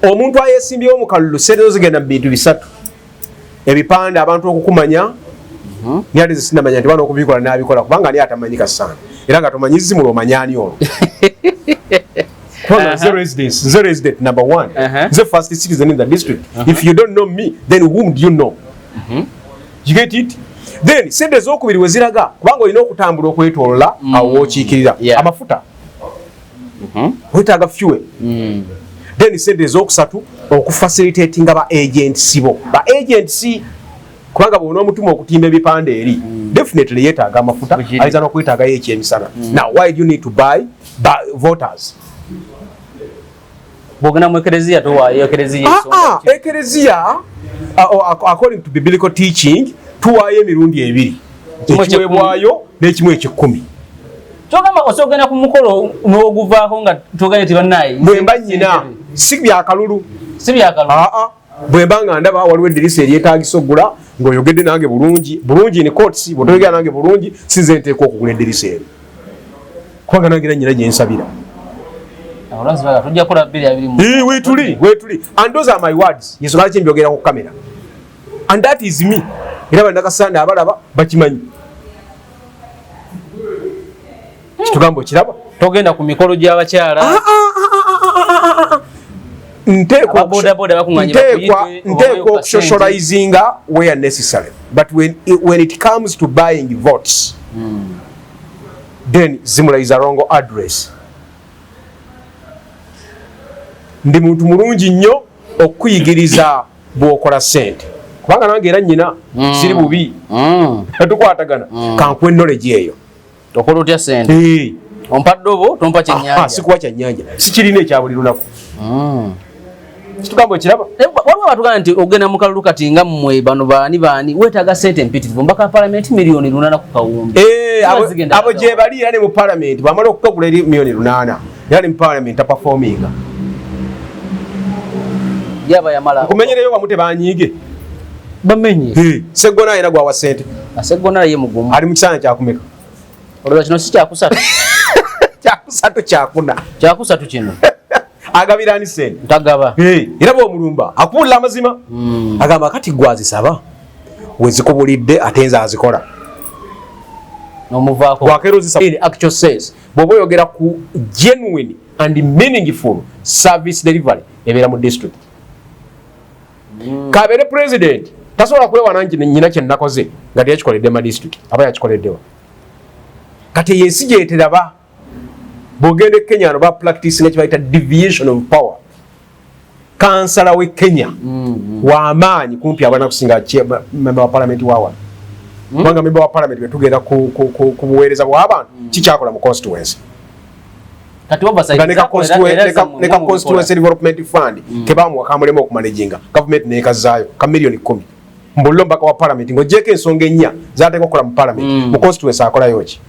omuntu ayesimbyewo mu kalulu sente zigenda mu bintu bisatu ebipande abantu okukumanya nyali zisinamanya nti bano okubikola n'abikola kubanga ani atamanyika sana era nga tomanyi zimu lwomanyani ono Nze resident number one. Nze first citizen in the district. If you don't know me, then whom do you know? You get it? Then sente z'okubiri we ziraga kubanga olina okutambula okwetolola awo wookiikirira amafuta wetaaga fuel. Then sente ez'okusatu okufacilitatinga ba agents bo ba agents kubanga bw'ona omutuma okutimba ebipande eri definitely yeetaaga amafuta ayinza n'okwetaagayo ekyemisana. Now why do you need to buy voters? Bogana mu eklezia to wa eklezia eklezia according to biblical teaching tuwaye emirundi ebiri ekiweebwayo n'ekimu ekikumi. Togamba osogenda ku mukolo n'oguvaako nga toganye tibannayi bwemba nnyina si byakalulu bwe mba nga ndaba waliwo eddirisa eryetaagisa okugula ng'oyogedde nange bulungi ni courts bw'otoyogera nange bulungi sinze nteekwa okugula eddirisa eryo kubanga nange era nnyina gye nsabira. Wetuli. And those are my words. Yesu laki mbyogera ku kamera. And that is me. Era bandakasanda abalaba bakimanyi. Kitugambo kiraba. Togenda ku mikolo gy'abakyala. Nteekwa socializinga where necessary. But when it comes to buying votes, then Zimula is a wrong address. Ndi muntu mulungi nnyo okuyigiriza bw'okola ssente kubanga nange era nnyina siri bubi tukwatagana kankwe knowledge eyo tokola otya ssente ompa ddobo tompa kyennyanja sikuwa kyennyanja sikirina ekya buli lunaku kitugambo kiraba waliwo abatugana nti ogenda mu kalulu kati nga mmwe bano baani weetaaga ssente mpitirivu mbaka palamenti miliyoni 800 ku kawumbi abo gye bali era ne mu palamenti bamala okukagula eri miliyoni 800 era ne mu palamenti apafominga yaba yamala kumenyereyo bamute banyiige bamenye Seggona era gwa wa sente Seggona ye mugumu ali mu kisana kyakumeka olwa kino si kyakusatu kyakusatu kino agabirani sente ntagaba era bw'omulumba akubuulira amazima agamba kati gwazisaba wezikubulidde ate nze azikola n'omuvaako gwakeerozisa actual sense bw'oba oyogera ku genuine and meaningful service delivery ebeera mu district. Kabere president tasobola kwewana nnyina kye nakoze nga teyakikoledde ma district aba yakikoleddewa kati yensi gyeteraba bw'ogenda e Kenya ba practice nekibayita deviation of power. Kansala we Kenya w'amaanyi kumpi abana kusinga member wa parliament wawa kubanga member wa parliament betugenda ku buweereza bw'abantu kikyakola mu constituency neka constituency development fund kebamu wakamulema okumanaginga government nekazaayo ka million 10 mbullo mpaka wa parliament ngojeko ensonga ennya zateeka okukola mu parliament mu constituency akolayo ki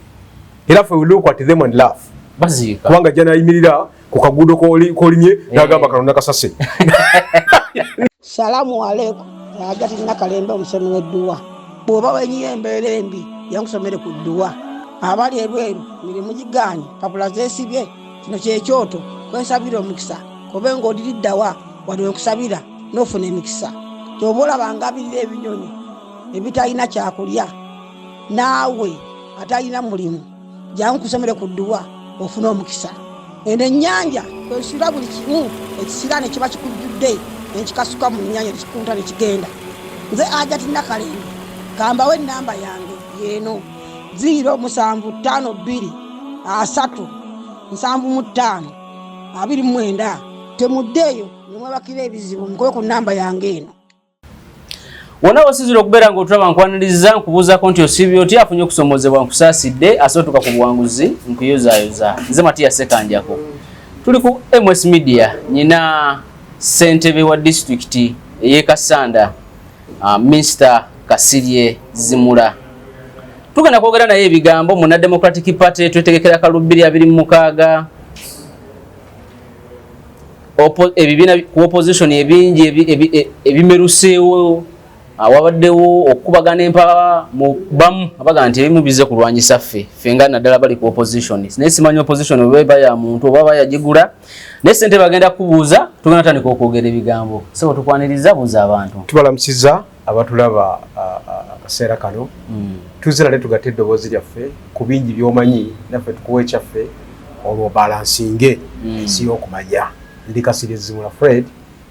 era we look at them and laugh bazika kubanga jana yimirira ku kaguudo kolimye nagamba kalonda kasase. Salamu alaikum agati nakalembe omusomi w'edduwa bw'oba wenyiye embeera embi yankusomere ku dduwa abali ebweru mirimu gigaanye papula zeesibye kino kyekyoto kwesabira omukisa kobe ng'odiriddawa wali wekusabira n'ofuna emikisa ky'oba olabanga abirira ebinyonyi ebitalina kyakulya naawe atalina mulimu jangu kusomere ku dduwa ofuna omukisa. Eno ennyanja kwesula buli kimu ekisira ne kiba kikujjudde nekikasuka mu nnyanja nekikunta nekigenda. Nze Agati Nakalembe kambawo ennamba yange yeeno 075237529 temuddeeyo nemwebakira ebizibu mukoye ku nnamba yange eno. Wona wasizira okubeera ng'otulaba nkwaniriza nkubuuzaako nti osiibye otya afunye okusomozebwa nkusaasidde asotuka ku buwanguzi nkuyozaayoza. Nze Matias Sekanjako tuli ku MS Media nyina ssentebe wa disitulikiti ey'e Kassanda Mr. Kasirye Zimula. Tugenda kwogera naye ebigambo mu Democratic Party twetegekera Kalubiri 26 ebibiina ku opposition ebingi ebimeruseewo wabaddewo okubagana empa mu bamu abaga nti ebimu bize kulwanyisa ffe nga naddala bali ku opposition naye simanyi opposition oba ya muntu oba bayagigula naye ssente bagenda kubuuza tugenda tandika okwogera ebigambo so tukwaniriza buuza abantu tubalamusiza abatulaba akaseera kano tuzira ne tugatta eddoboozi lyaffe ku bingi by'omanyi naffe tukuwa ekyaffe olwo balansinge ensi y'okumanya ndi Kasirye Fred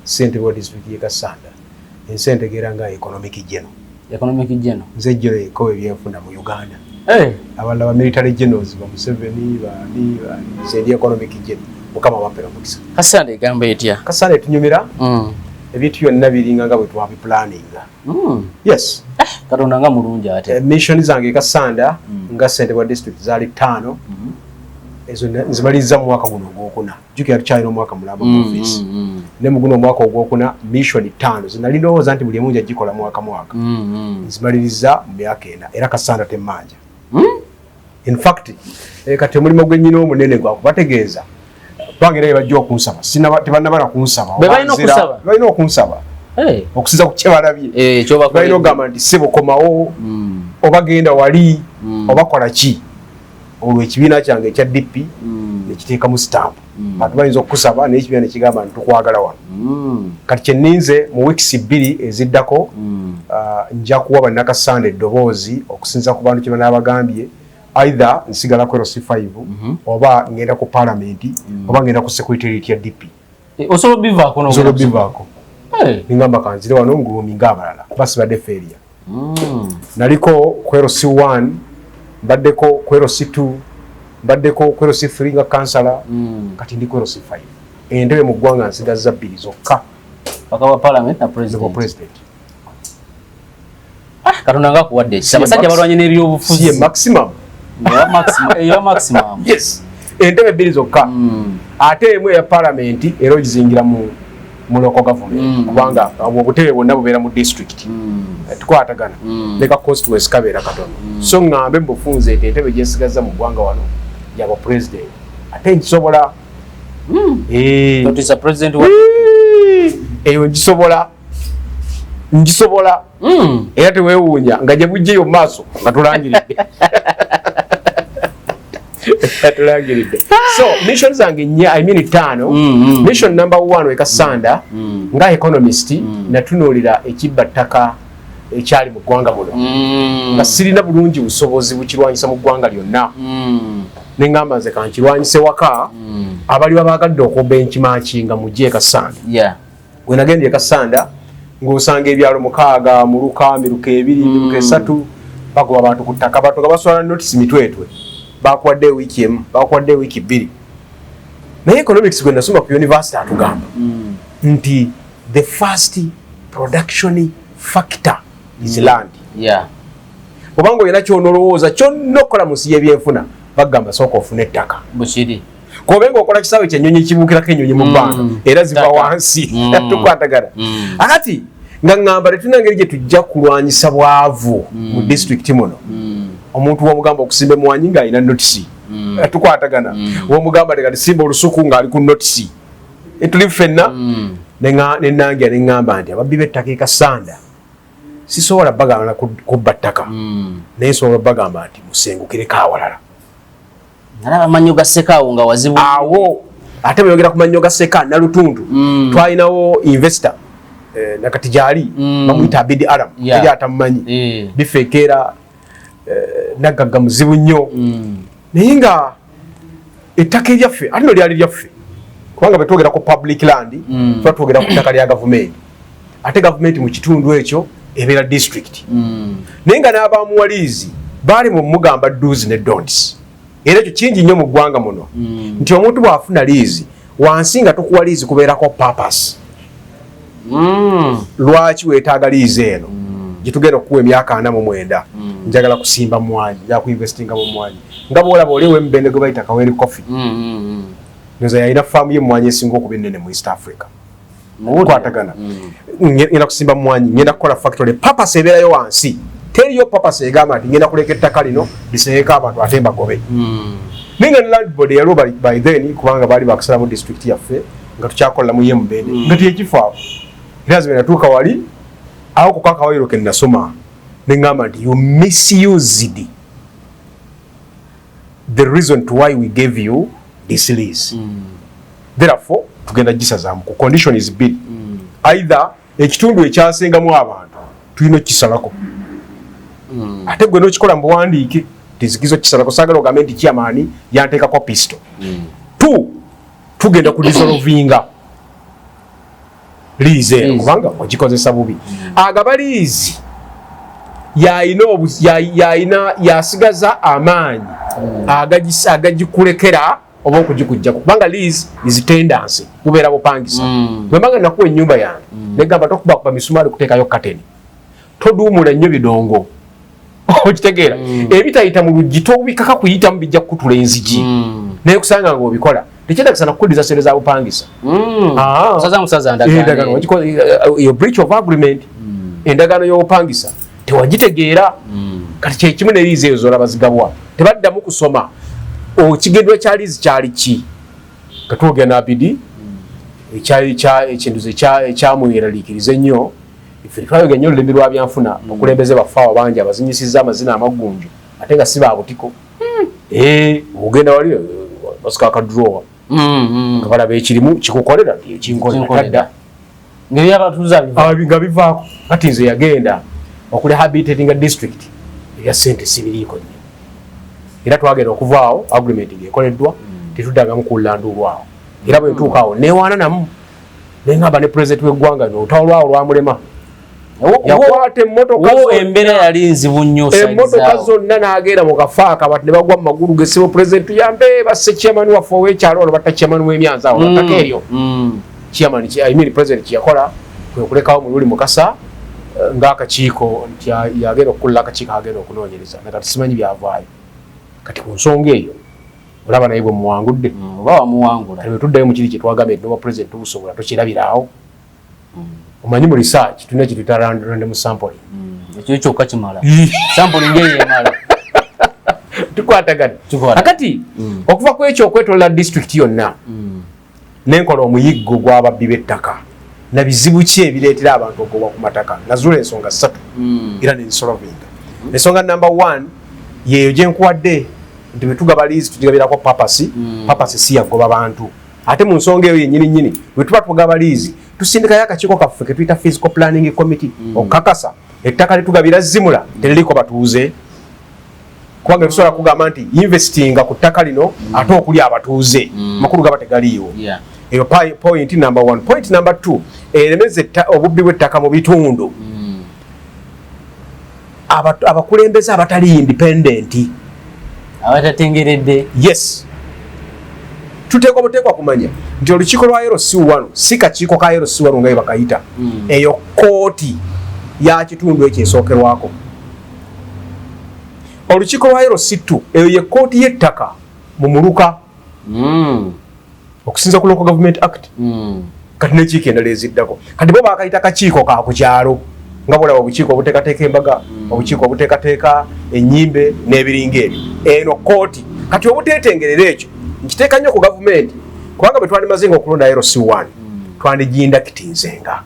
ssentebe wa disitulikiti y'e Kassanda ensi entegeera nga economic general nze jjero eko ebyenfuna mu Uganda abalala ba military generals ba Museveni bani nze economic general mukama wampera mukisa Kassanda egamba etya Kassanda etunyumira ebintu byonna biringa nga bwe twabiplaninga yes Katonda nga mulungi ate mission zange e Kassanda nga ssentebe wa district zaali 5 ezo nzimaliriza mu mwaka guno ogwokuna jjukira tukyalina omwaka mulamba mu office ne mu guno omwaka ogwokuna mission 5 zinali ndowooza nti buli emu njagikola mwaka nzimaliriza mu myaka 4 era Kassanda temmanja in fact kati omulimu gwennyina omunene gwakubategeeza bange naye bajja okunsaba tebannabala kunsaba balina okunsaba okusiza ku kyebalabye balina okugamba nti sebo komawo oba genda wali oba kola ki olwo ekibiina kyange ekya DP nekiteeka mu stamp bantu bayinza okusaba naye ekibiina nekigamba nti tukwagala wano kati kyenninze mu weeks 2 eziddako nja kuwa bannakassanda eddoboozi okusinza ku bantu kye banaabagambye either nsigala ku LC5 oba ngenda ku parliament oba ngenda ku secretariat ya DP osobola bivaako ningamba kanzire wano nguluminga abalala basibadde feria naliko ku LC1 mbaddeko ku LC2 mbaddeko ku LC3 nga kansala kati ndi ku LC5 entebe mu ggwanga nsigazza 2 zokka bakaba parliament na president Katonda nga kuwadde abasajja balwanye n'ebyobufuzi ye maximum yes entebe 2 zokka ate emu ya parliament era ogizingira mu local government kubanga obutebe bwonna bubeera mu district tukwatagana leka constituency kabeera katono so ngambe mbufunze entebe gyesigaza mu ggwanga wano yaba president ate nkisobola eyo ngisobola era teweewuunya nga gye bujjeyo mu maaso nga tulangiridde so mission zange I mean 5 mission number 1 e Kassanda nga economist natunuulira ekibba ttaka ekyali mu ggwanga muno nga sirina bulungi busobozi bukirwanyisa mu ggwanga lyonna nengamba nze kankirwanyise waka abali babaagadde okubba enkimankinga mu gye e Kassanda we nagendye e Kassanda ng'osanga ebyalo 6 mu Luka miruka 2 miruka 3 bagoba abantu ku ttaka abantu nga baswala notisi mitwetwe bakwadde wiki emu bakwadde wiki 2 naye economics gwe nasoma ku university atugamba nti the first production factor is land obanga olina kyonolowooza kyonna okola mu nsi y'ebyenfuna bagamba sooka ofuna ettaka bukiri kobenga okola kisaawe kyennyonyi kibuukirako ennyonyi mu bbanga era ziva wansi tukwatagana akati nga ŋŋamba tetulina ngeri gye tujja kulwanyisa bwavu mu district muno omuntu w'omugamba okusimba emwanyi ng'alina notisi tukwatagana w'omugamba leka tusimba olusuku ng'ali ku notisi tuli ffenna nenangira neŋŋamba nti ababbi b'ettaka e Kassanda sisobola bagamba kubba ttaka naye nsobola bagamba nti musengukireko awalala alaba amanyo ga Sekaawo nga wazibu awo ate bweyogera ku manyo ga Seka Nalutundu twalinawo investor nakati gyali bamuyita Abidi Aram eri atamumanyi bifekeera nagagga muzibu nnyo naye nga ettaka eryaffe ate no lyali lyaffe kubanga bwe twogera ku public land tuba twogera ku ttaka lya gavumenti ate gavumenti mu kitundu ekyo ebeera district naye nga n'abamuwaliizi baali mu mugamba do's ne don'ts era ekyo kingi nnyo mu ggwanga muno nti omuntu bw'afuna liizi wansi nga tukuwa liizi kubeerako purpose lwaki weetaaga liizi eno gye tugenda okukuwa emyaka 49 njagala kusimba mwanyi njagala kuinvestinga mu mwanyi nga bw'olaba oliwo emubende gwe bayita Kawere Coffee ndoza yalina faamu y'emmwanyi esinga okuba ennene mu East Africa kwatagana ngenda kusimba mu mwanyi ngenda kukola factory purpose ebeerayo wansi teriyo purpose egamba nti ngenda kuleka ettaka lino liseeka abantu ate mbagobe ninga ne land board yaliwo by then kubanga baali bakusala mu district yaffe nga tukyakolera mu yemubende nga tyekifaawo era zibe natuuka wali aho ku kakawayiro ke nasoma nengamba nti you misused the reason to why we gave you this lease. Therefore tugenda gisazamu ku condition is bid either ekitundu ekyasengamu abantu tulina kisalako ate gwe n'okikola mu buwandiike tizikizo kisalako sagala ogambe nti chairman yanteekako pistol. Two, tugenda ku dissolvinga lease eno kubanga ogikozesa bubi. Agaba lease yasigaza amaanyi agagikulekera oba okugikujja kubanga lease is tendency kubeera bupangisa. Bwembanga nakuwa ennyumba yange negamba tokuba kuba misumaali kuteekayo kateni toduumula nnyo bidongo okitegeera ebitayita mu luggi tobikaka kuyitamu bijja kukutula enzigi naye kusanga ng'obikola tekyetagisa nakukuddiza sente za bupangisa. Your breach of agreement endagaano y'obupangisa tewagitegeera kati kyekimu ne liizi ezo z'olaba zigabwa tebaddamu kusoma ekigendwa kya liizi kyali ki katwogera n'abidi ekyali ekintu ekyamweraliikiriza ennyo ife twayoga nnyo olulimi lwa byanfuna okulembeze bafaawa bangi abazinyisizza amazina amagunju ate nga si baabutiko ogenda wali basika akadrowa nga balaba ekirimu kikukolera ekinkolera nga bivaako kati nze yagenda okurehabilitatinga district ebya sente sibiriiko nnyo era twagenda okuvaawo agreement ng'ekoleddwa tetuddangamu kullanduulwawo era bwe ntuukaawo neewaana namu nengamba ne president w'eggwanga n'olutawo lwawo lwamulema yakwata emmotoka yali nzibu nnyo emmotoka zonna n'agenda mu kafaaka bati ne bagwa mu magulu gesibo president tuyambe basse chairman waffe ow'ekyalo wano batta chairman w'emyanzi awo attaka eryo chairman president kyeyakola kwe kulekawo Mululi Mukasa ng'akakiiko nti yagenda okukulira akakiiko agenda okunoonyereza nakati simanyi byavaayo kati ku nsonga eyo olaba naye bwe muwangudde oba wamuwangula bwe tuddayo mu kiri kye twagambye nti noba president obusobola tokirabiraawo omanyi mu research tulina kye tuyita random sampling ekyo kyokka kimala sampling eyo emala tukwatagana akati okuva ku ekyo okwetolola district yonna nenkola omuyiggo gw'ababbi b'ettaka na bizibu ki ebireetera abantu ogobwa ku mataka nazula ensonga 3 era nensolovinga. Ensonga number 1 yeeyo gye nkuwadde nti bwe tugaba liizi tugabirako papasi papasi si yagoba bantu ate mu nsonga eyo yennyini bwe tuba tugaba liizi tusindikayo akakiiko kaffe ke tuyita physical planning committee okukakasa ettaka litugabira zimula tereriko batuuze kubanga tusobola kugamba nti investinga ku ttaka lino ate okuli abatuuze makulu gaba tegaliiwo. Eyo point number 1. Point number 2 eremeze obubbi bw'ettaka mu bitundu abakulembeze abatali independent abatatengeredde. Yes, tuteekwa buteekwa kumanya nti olukiiko lwa LC1 si kakiiko ka LC1 nga bakayita eyo kooti ya kitundu ekyo esookerwako. Olukiiko lwa LC2 eyo ye kooti y'ettaka mu Muluka okusinza ku Local Government Act kati n'ekiiko endala eziddako kati bo bakayita kakiiko ka ku kyalo nga bulaba obukiiko obuteekateeka embaga obukiiko obuteekateeka ennyimbe n'ebiringa ebyo eno kooti kati obuteetengerera ekyo nkiteeka nnyo ku gavumenti kubanga bwe twandimazenga okulonda LC1 twandigindakitinzenga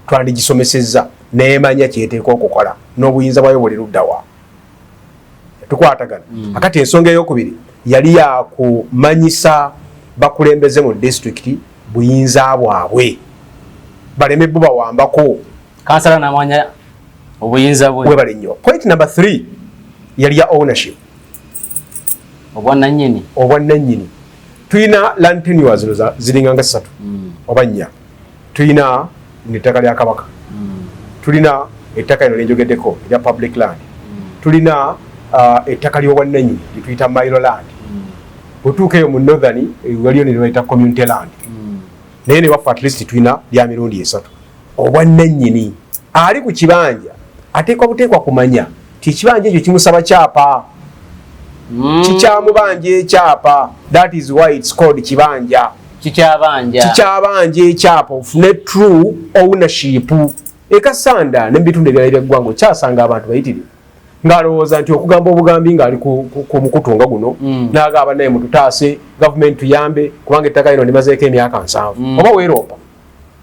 twandigisomesezza neemanya kyeteeka okukola n'obuyinza bwayo buli luddawa tukwatagana akati ensonga ey'okubiri yali yakumanyisa bakulembeze mu district buyinza bwabwe baleme bubawambako kansala namanya obuyinza bwe bali nnyo. Point number 3 yali ya ownership obwannannyini tulina land tenures ziringa nga 3 oba 4 tulina ettaka lya Kabaka tulina ettaka lino lyenjogeddeko erya public land tulina ettaka ly'obwannannyini lyetuyita Milo land bwetuuka eyo mu northern waliyo ne bayita community land naye ne baffe at least tulina lya mirundi 3 obwannannyini ali ku kibanja ateekwa buteekwa kumanya ti ekibanja ekyo kimusaba kyapa kikyamubanja ekyapa that is why it's called kibanja kikyabanja ekyapa ofune true ownership ekasanda n'ebitundu ebirala by'eggwanga okyasanga abantu bayitirivu ng'alowooza nti okugamba obugambi ng'ali ku mukutunga guno n'agamba naye mututaase gavumenti tuyambe kubanga ettaka lino limazeeko emyaka 7 oba weeroopa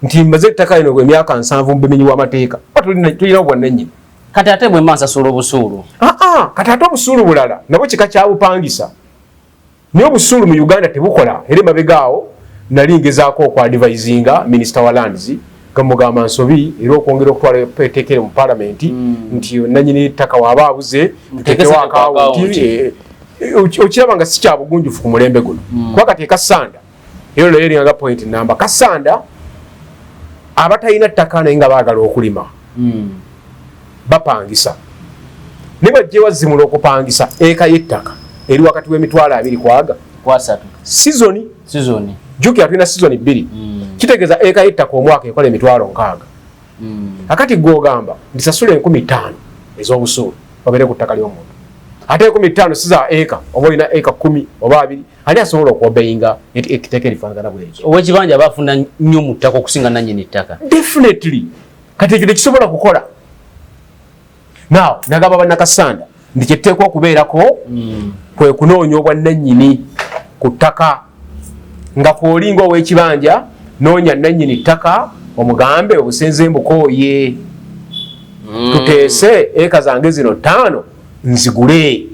nti mbaze ettaka lino emyaka 7 mu bumenyi bw'amateeka tulina obwannannyini kati ate bwe mansasula obusuulu kati ate obusuulu bulala nabwo kika kyabupangisa naye obusuulu mu Uganda tebukola era emabegaawo nali ngezaako okwadvisinga minisita wa lands gamugamba nsobi era okwongera okutwala etteekere mu palamenti nti nannyini ettaka waaba abuze tuteekewo akawunti okiraba nga si kyabugunjufu ku mulembe guno kuba kati Kasanda era lero eringa point namba Kasanda abatalina ttaka naye nga baagala okulima bapangisa ne bajje wazimula okupangisa eka y'ettaka eri wakati w'emitwalo 2 kwaga kwasatu season juki atulina season 2 kitegeeza eka y'ettaka omwaka ekola emitwalo 6 akati gw'ogamba ndisasula 15,000 ez'obusuulu babere ku ttaka ly'omuntu ate 15,000 siza eka oba olina eka 10 oba 2 ani asobola okuobeyinga ekiteeka erifaanagana bwekyo ow'ekibanja bafuna nnyo mu ttaka okusinga nannyini ttaka definitely kati ekyo tekisobola kukola now nagamba bannakasanda ndi kyetteekwa okubeerako kwe kunoonya obwannannyini ku ttaka nga kwolinga ow'ekibanja noonya nannyini ttaka omugambe obusenze mbukooye tuteese eka zange zino 5 nzigule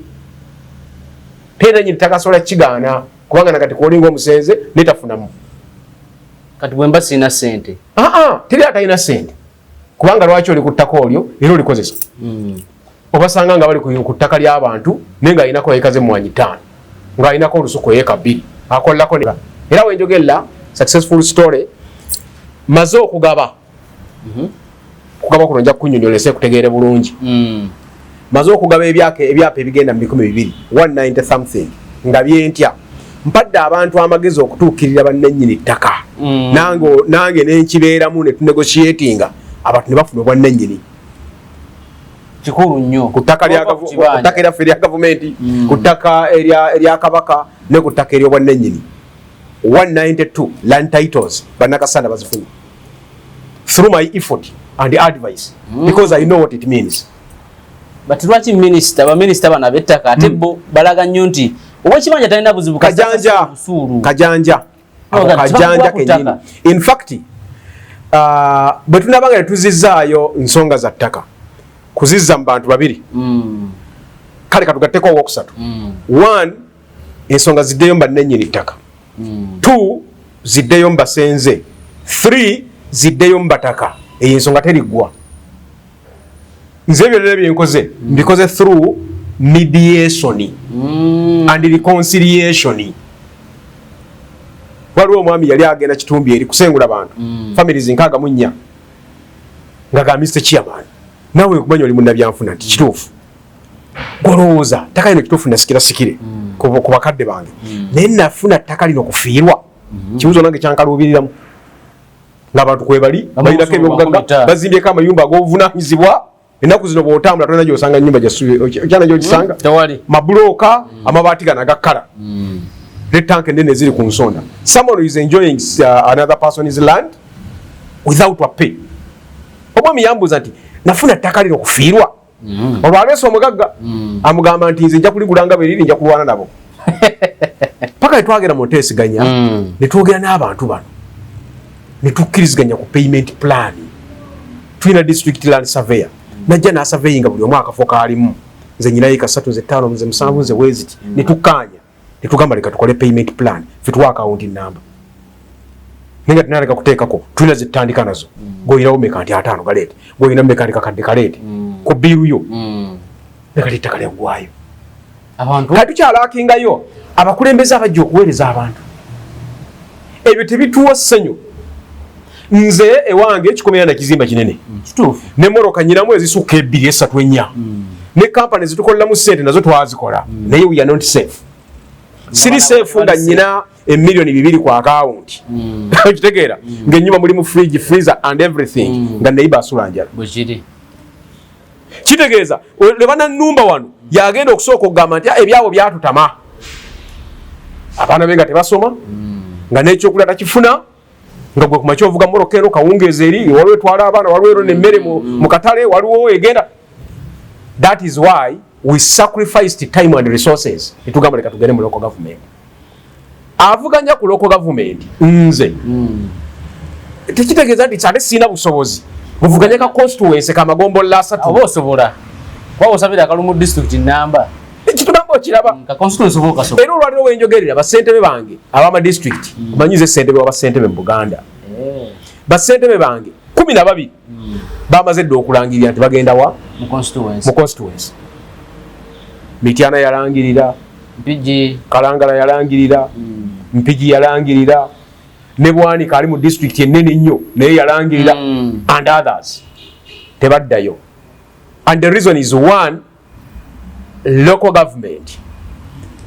te nannyini ttaka asobola kigaana kubanga nakati kwolinga omusenze netafunamu kati bwe mba sirina ssente teri atalina ssente kubanga lwaki oli ku ttaka olyo era olikozesa obasanga nga bali ku ttaka ly'abantu naye ng'alinako eka ze 5 ng'alinako olusuku eka 2 akolako era wenjogerera successful story maze okugaba kuno nja kukunnyonnyolesa kutegeere bulungi maze okugaba ebyapa ebigenda mu 200 190 something nga byentya mpadde abantu amagezi okutuukirira bannannyini ttaka nange nenkibeeramu ne tunegotiatinga abantu ne bafuna obwannannyini kikulu nnyo ku ttaka eryaffe erya gavumenti ku ttaka erya kabaka ne ku ttaka ery'obwannannyini 192 land titles bannakasanda bazifunye through my effort and advice because I know what it means. But lwaki baminisita bano ab'ettaka ate bo balaga nnyo nti ow'ekibanja talina buzibu kajanja kenyini. In fact bwe tunabanga netuzizaayo nsonga za ttaka kuzizza mu bantu 2 kale katugatteko ow'okusatu 1 ensonga ziddeyo mbannannyini ttaka 2 ziddeyo mbasenze 3 ziddeyo mbataka eyo ensonga teriggwa nze byonna byenkoze mbikoze through mediation and reconciliation. Waliwo omwami yali agenda Kitumbi eri kusengula abantu families 64 nga ga Mr. Chairman nawe kumanya oli munnabyanfuna nti kituufu golowooza ttaka lino kituufu nasikire ku bakadde bange naye nafuna ttaka lino kufiirwa kibuzo nange kyankaluubiriramu ng'abantu kwebali balinako ebyobugagga bazimbyeko amayumba ag'obuvunaanyizibwa ennaku zino bw'otambula tolina gy'osanga nnyumba gyana gy'ogisanga mabulooka amabaati gano agakkala netank enene ziri ku nsonda. Someone is enjoying another person's land without a pay. Omwami yambuuza nti nafuna ttaka lino kufiirwa olwo aleese omugagga amugamba nti nze nja kuligulanga beriri nja kulwana nabo paka netwagera mu nteesiganya netwogera n'abantu bano netukkiriziganya ku payment plan. Tulina district land surveyor najja n'asurveyinga buli omwaka fo kaalimu nze nyina eka 3 nze 5 nze 7 nze weziti netukkaanya netugamba leka tukole payment plan fetwa account number nenga tunaleka kuteekako tulina zitandika nazo goyirawo meka nti 5 galeete goyina meka kadde kaleete ku biru yo leka litaka lyagwayo abantu kati kyalakingayo abakulembeze abajja okuweereza abantu ebyo tebituwa ssenyu. Nze ewange kikomera na kizimba kinene kituufu ne moroka nyinamu ezisukka 2 3 4 ne company zitukoleramu ssente nazo twazikola naye we are not safe. Siri safe nga nyina emiliyoni 2 ku account kitegeera ng'ennyuma mulimu fridge freezer and everything nga neighbor asula njala bwekiri kitegeeza lebana nnumba wano yagenda okusooka okugamba nti ebyabo byatutama abaana benga tebasoma nga n'ekyokulya takifuna nga gwe kumakya ovuga morokero kawungeeza eri waliwo etwala abaana waliwo ero nemmere mu katale waliwo egenda. That is why we sacrificed time and resources netugamba leka tugende mu local government. Avuganya ku local government nze tekitegeeza nti kyate sina busobozi buvuganya ka constituency kamagombola 3 oba osobola kuba osabira akalumu district namba ekitugamba okiraba ka constituency oba okasobola era olwaliro wenjogerera basentebe bange abama district kumanyize sentebe wa basentebe mu Buganda basentebe bange 12 bamaze dde okulangirira nti bagenda wa mu constituency Mityana yalangirira Mpigi Kalangala yalangirira Mpigi yalangirira ne Bwanika ali mu district ennene nnyo naye yalangirira and others tebaddayo and the reason is one local government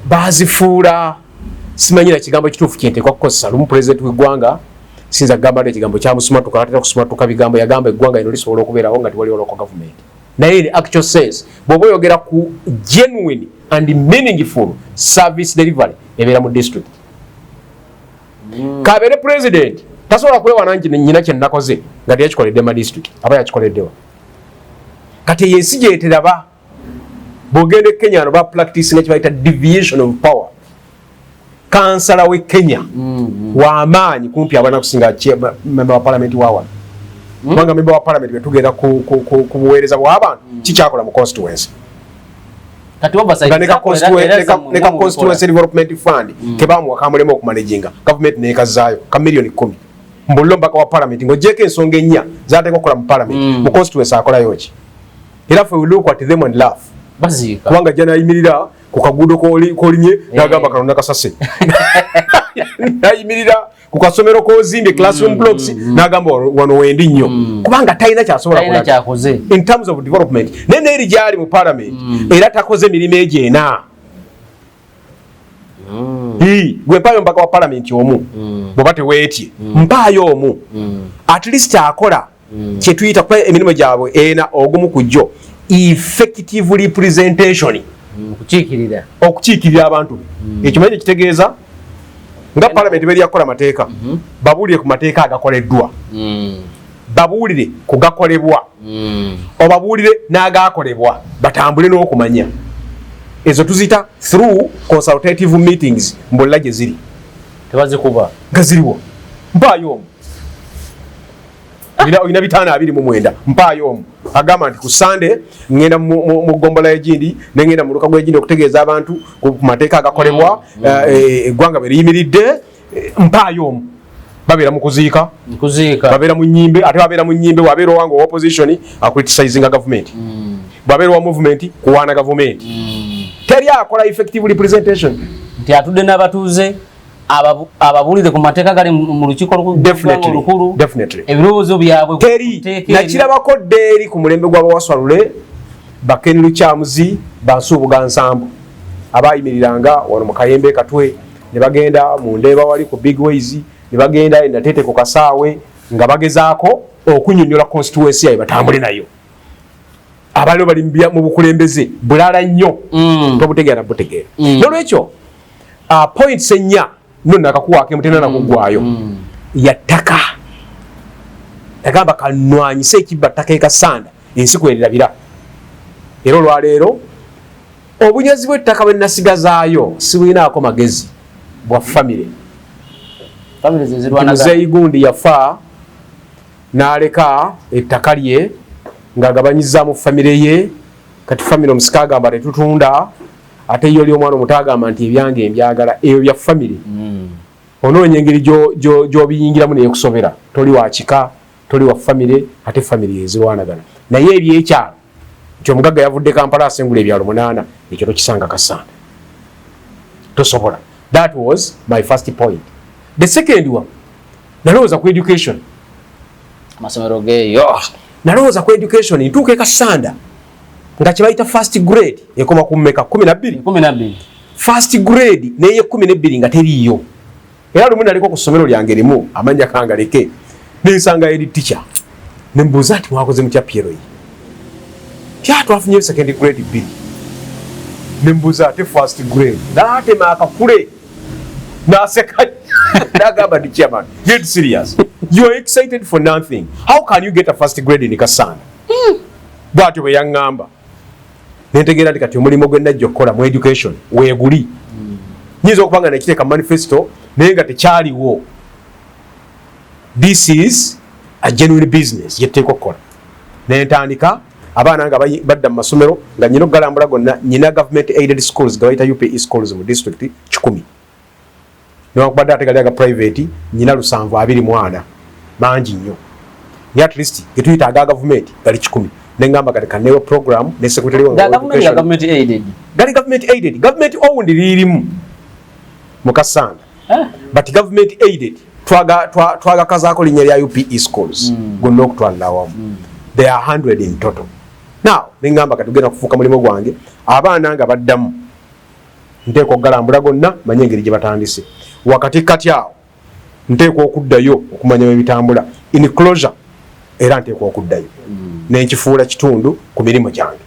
bazifuula simanyira kigambo kituufu kyentekwa kukozesa lumu president w'eggwanga sinza kugamba nti ekigambo kyamusumatuka atera kusumatuka bigambo yagamba eggwanga lino lisobola okubeerawo nga tiwaliwo local government naye in actual sense bw'oba oyogera ku genuine and meaningful service delivery ebeera mu district kabeere president tasobola kwewana nti nyina kyennakoze nga teyakikoledde ma district aba yakikoleddewa kati yensi gyeteraba bw'ogenda e Kenya no ba practice nga kibayita deviation of power kansala we Kenya w'amaanyi kumpi abana kusinga member wa parliament wawa kubanga member wa parliament betugenda ku buweereza bw'abantu kikyakola mu constituency kati wabasaidiza neka constituency development fund kebamu wakamulema okumanaginga government nekazaayo ka million 10 mbullo mpaka wa parliament ngojeko ensonga ennya zateekwa okukola mu parliament mu constituency akolayo ki era fe we look at them and laugh bazika kubanga jana yimirira ku kaguudo kolinye nagamba kalonda kasase nayimirira ku kasomero kozimbye classroom blocks nagamba wano wendi nnyo kubanga talina kyasobola talina kyakoze in terms of development nene eri gyali mu parliament era takoze mirimo egyena gwe mpaayo mpaka wa parliament omu bw'oba teweetye mpaayo omu at least akola kyetuyita kuba emirimu gyabwe ena ogumu ku jjo effective representation okukiikirira abantu ekimanyi kitegeeza nga parliament beri yakola mateeka babuulire ku mateeka agakoleddwa babuulire ku gakolebwa obabuulire n'agaakolebwa batambule n'okumanya ezo tuzita through consultative meetings mbolera gye ziri tebazikuba nga ziriwo mpaayo omu olina 529 mpaayo omu agamba nti ku Sunday ngenda mu gombola egindi nengenda mu lukago egindi okutegeeza abantu ku mateeka agakolebwa eggwanga bwe liyimiridde mpaayo omu babeera mu kuziika babeera mu nnyimbe ate babeera mu nnyimbe wabeera owange wa opposition acriticizing government bwabeera wa movement kuwaana government teri akola effective representation nti atudde n'abatuuze ababuulire ku mateeka gali mu lukiiko olukulu ebirowoozo byabwe teri nakirabako ddeeri ku mulembe gw'abawaswalule Bakeni Lukyamuzi Bansuubuga Nsambu abayimiriranga wano mu Kayembe Katwe ne bagenda mu Ndeeba wali ku Big Ways ne bagenda e Natete ku Kasaawe nga bagezaako okunnyonnyola constituency yayo batambule nayo abaliwo bali mu bukulembeze bulala nnyo tobutegeera butegeera nolwekyo points ennya no nakakuwaake mutenda nakugwayo yattaka yagamba kanwanyise ekibba ttaka ekasanda ensi kwererabira era olwaleero obunyazi bw'ettaka bwe nasigazaayo sibulinaako magezi bwa famire muzeeyi gundi yafa n'aleka ettaka lye ng'agabanyiza mu famire ye kati famire omusika agamba tetutunda ate yo oli omwana omuto agamba nti ebyange embyagala ebyo bya famire onoonya engeri gy'obiyingiramu naye kusobera toli wa kika toli wa famire ate famire ezirwanagana naye ebyekyalo nti omugagga yavudde Kampala asengula ebyalo 8 ekyo tokisanga Kasanda tosobola. That was my first point. The second one nalowooza ku education amasomero geeyo nalowooza ku education ntuuka e Kasanda nga kyebayita first grade ekoma ku mmeka 12 first grade neye 12 nga teriiyo era lumu naliko ku ssomero lyange limu amanya kangaleke nensanga eri teacher nembuuza nti mwakoze mutya PLE twafunye second grade 2 nembuuza ate first grade naatema akakule naseka nagamba ndi chairman get serious you are excited for nothing how can you get a first grade in Kasanda bwatyo bwe yaŋŋamba nentegeera nti kati omulimu gwe najja okukola mu education weeguli nyinza okubanga nekiteeka manifesto naye nga tekyaliwo this is a genuine business yetteekwa okukola. Nentandika abaana nga badda mu masomero nga nyina okugalambula gonna, nyina government aided schools gabayita UPE schools mu district 10 newakubadde ate gali aga private nyina 724 mangi nnyo, naye at least getuyita aga government gali 10 nengamba kati kanewo program ne secretary wa government aided gali government aided, government owned lirimu mukasanda but government aided twaga kazaako linnya lya UPE schools gonna okutwalira wamu. There are 100 in total. Now nengamba kati tugenda kufuuka mulimu gwange abaana nga baddamu nteekwa okugalambula gonna manye engeri gye batandise wakati kati awo nteekwa okuddayo okumanya ebitambula in closure era nteekwa okuddayo nenkifuula kitundu ku mirimu gyange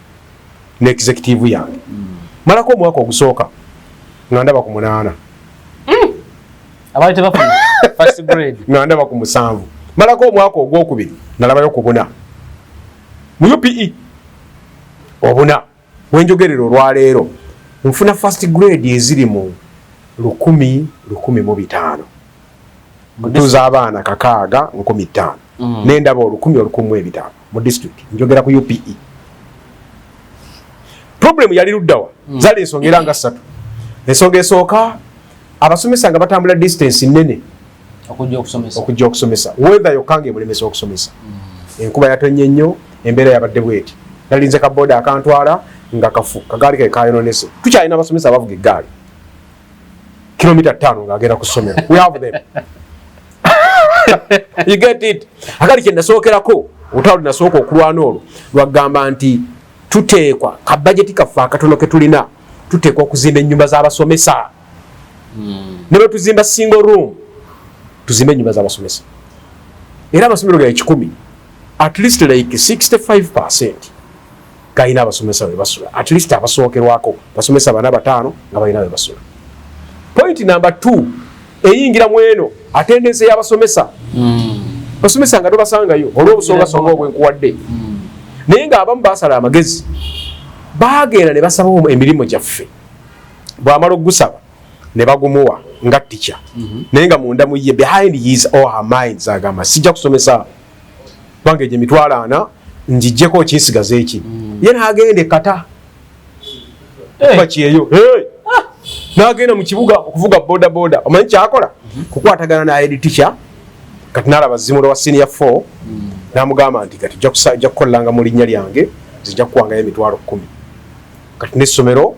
ne executive yange malako omwaka ogusooka nga ndaba ku 8 abaali tebafuna first grade nga ndaba ku 7 malako omwaka ogwokubiri nalabayo ku 4 mu UPE obuna wenjogerero olwaleero nfuna first grade eziri mu 1,015 kutuza abaana 6,500 nendaba 1,015 mu district njogera ku UPE. Problem yali luddawa zali ensonga era nga 3. Ensonga esooka abasomesa nga batambula distance nnene okujja okusomesa weather yokkange emulemesa okusomesa enkuba yatonye nnyo embeera yabadde bweti nalinze kaboda akantwala nga kafu kagaali ke kayononese tukyalina abasomesa abavuga eggaali kilomita 5 ng'agenda ku ssomero. We have them. You get it? Akali kye nasookerako olutalo linasooka okulwana olwo lwagamba nti tuteekwa ka budget kaffe akatono ke tulina tuteekwa okuzimba ennyumba z'abasomesa ne bwe tuzimba single room tuzimba ennyumba z'abasomesa era amasomero ga 10 at least like 65% gayina abasomesa we basula at least abasookerwako basomesa bana 5 nga balina we basula. Point number 2 eyingira mweno attendance y'abasomesa basomesa nga tobasangayo olw'obusongasonga obwenkuwadde naye nga abamu basala amagezi baagenda ne basaba emirimu gyaffe bw'amala okugusaba ne bagumuwa nga teacher naye nga munda mu ye behind his or her minds agamba sijja kusomesa bange gye mitwalo 4 njijjeko kinsigaza eki ye naagende kata bakyeyo n'agenda mu kibuga okuvuga boda omanyi kyakola kukwatagana na head teacher kati nalaba zimulo wa senior 4 namugamba nti kati jja kukolanga mu linnya lyange zijja kuwangayo emitwalo 10 kati n'essomero